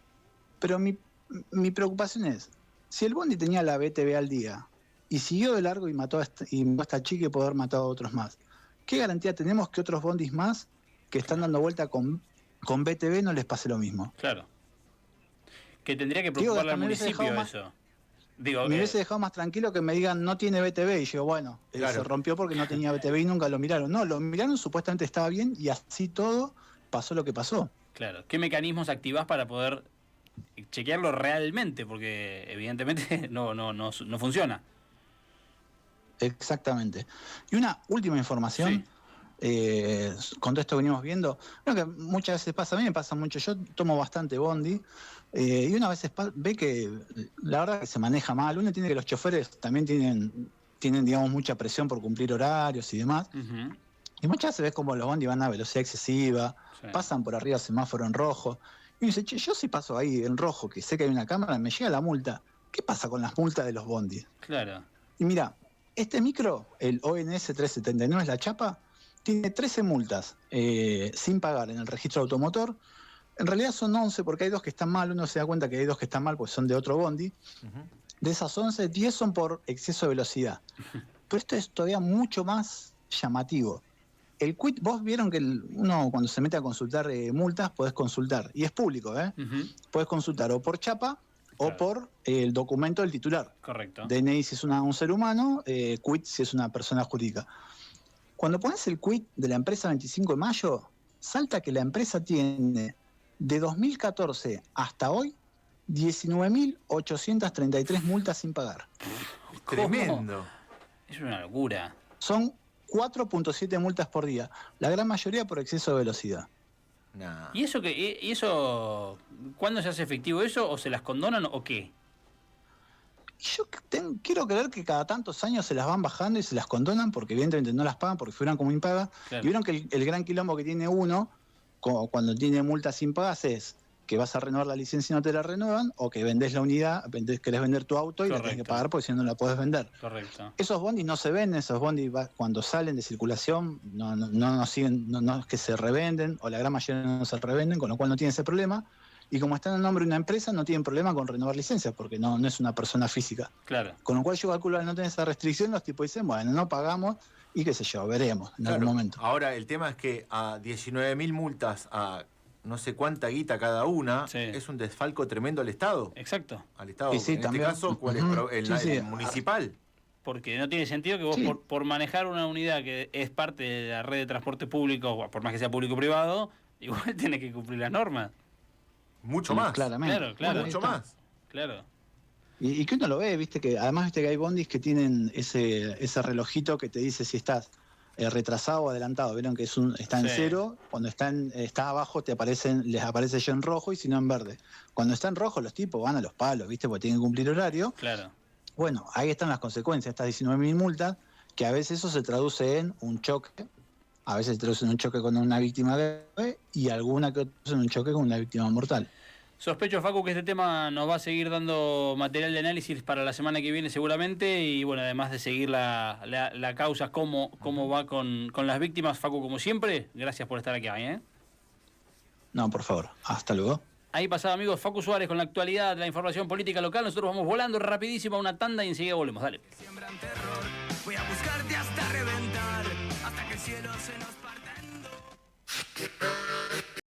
Pero mi preocupación es, si el bondi tenía la BTV al día y siguió de largo y mató a esta chica y puede haber matado a otros más, ¿qué garantía tenemos que otros bondis más que están dando vuelta con BTV no les pase lo mismo? Claro. Que tendría que Digo, preocuparle al hasta me hubiese municipio dejado eso. Digo, Me hubiese dejado más tranquilo que me digan no tiene BTV y yo, bueno, Claro. se rompió porque no tenía BTV y nunca lo miraron. No, lo miraron, supuestamente estaba bien y así todo pasó lo que pasó. claro. ¿Qué mecanismos activás para poder chequearlo realmente? Porque evidentemente no funciona. Exactamente. Y una última información. Con todo esto que venimos viendo, creo que muchas veces pasa, a mí me pasa mucho, yo tomo bastante bondi, y una vez ve que la verdad que se maneja mal. Uno tiene que los choferes también tienen digamos, mucha presión por cumplir horarios y demás. Y muchas veces ves como los bondi van a velocidad excesiva, pasan por arriba semáforo en rojo. Y uno dice, che, yo si paso ahí en rojo, que sé que hay una cámara, me llega la multa. ¿Qué pasa con las multas de los bondi? Claro. Y mira, este micro, el ONS 379 es la chapa, tiene 13 multas sin pagar en el registro automotor. En realidad son 11 porque hay 2 que están mal. Uno se da cuenta que hay 2 que están mal porque son de otro bondi. De esas 11, 10 son por exceso de velocidad. Pero esto es todavía mucho más llamativo. El quit, vos vieron que uno cuando se mete a consultar multas, podés consultar, y es público, ¿eh? Podés consultar o por chapa o por el documento del titular. Correcto. DNI si es un ser humano, quit si es una persona jurídica. Cuando pones el quit de la empresa 25 de mayo, salta que la empresa tiene de 2014 hasta hoy 19.833 multas sin pagar. Tremendo. Es una locura. Son 4.7 multas por día, la gran mayoría por exceso de velocidad. Nah. ¿Y eso cuándo se hace efectivo eso? ¿O se las condonan o qué? Yo quiero creer que cada tantos años se las van bajando y se las condonan porque evidentemente no las pagan porque figuran como impagas. Claro. Y vieron que el gran quilombo que tiene uno cuando tiene multas sin pagas es que vas a renovar la licencia y no te la renuevan, o que vendés la unidad, querés vender tu auto y la tenés que pagar porque si no la podés vender. Correcto. Esos bondis no se venden, esos bondis cuando salen de circulación no es que se revenden, o la gran mayoría no se revenden, con lo cual no tienen ese problema. Y como están en nombre de una empresa, no tienen problema con renovar licencias, porque no es una persona física. Claro. Con lo cual yo calculo al no tener esa restricción, los tipos dicen, bueno, no pagamos y qué sé yo, veremos en algún momento. Ahora, el tema es que a 19.000 multas, a no sé cuánta guita cada una, es un desfalco tremendo al Estado. Exacto. Al Estado, Y sí, en también. este caso, ¿cuál es el municipal? Porque no tiene sentido que vos por manejar una unidad que es parte de la red de transporte público, por más que sea público-privado, igual tenés que cumplir las normas. Mucho más. Claramente. Claro. Mucho más. Claro. Y que uno lo ve, viste que además viste que hay bondis que tienen ese relojito que te dice si estás retrasado o adelantado. Vieron que está en cero, cuando está abajo les aparece ya en rojo y si no en verde. Cuando está en rojo los tipos van a los palos, viste, porque tienen que cumplir horario. Claro. Bueno, ahí están las consecuencias, estas 19.000 multas, que a veces eso se traduce en un choque, a veces se traduce en un choque con una víctima grave y alguna que otra en un choque con una víctima mortal. Sospecho, Facu, que este tema nos va a seguir dando material de análisis para la semana que viene seguramente, y bueno, además de seguir la causa, cómo va con las víctimas. Facu, como siempre, gracias por estar aquí, ¿eh? No, por favor, hasta luego. Ahí pasaba, amigos, Facu Suárez con la actualidad de la información política local. Nosotros vamos volando rapidísimo a una tanda y enseguida volvemos. Dale. Siembran terror, voy a buscarte hasta reventar, hasta que el cielo se nos parta en dos.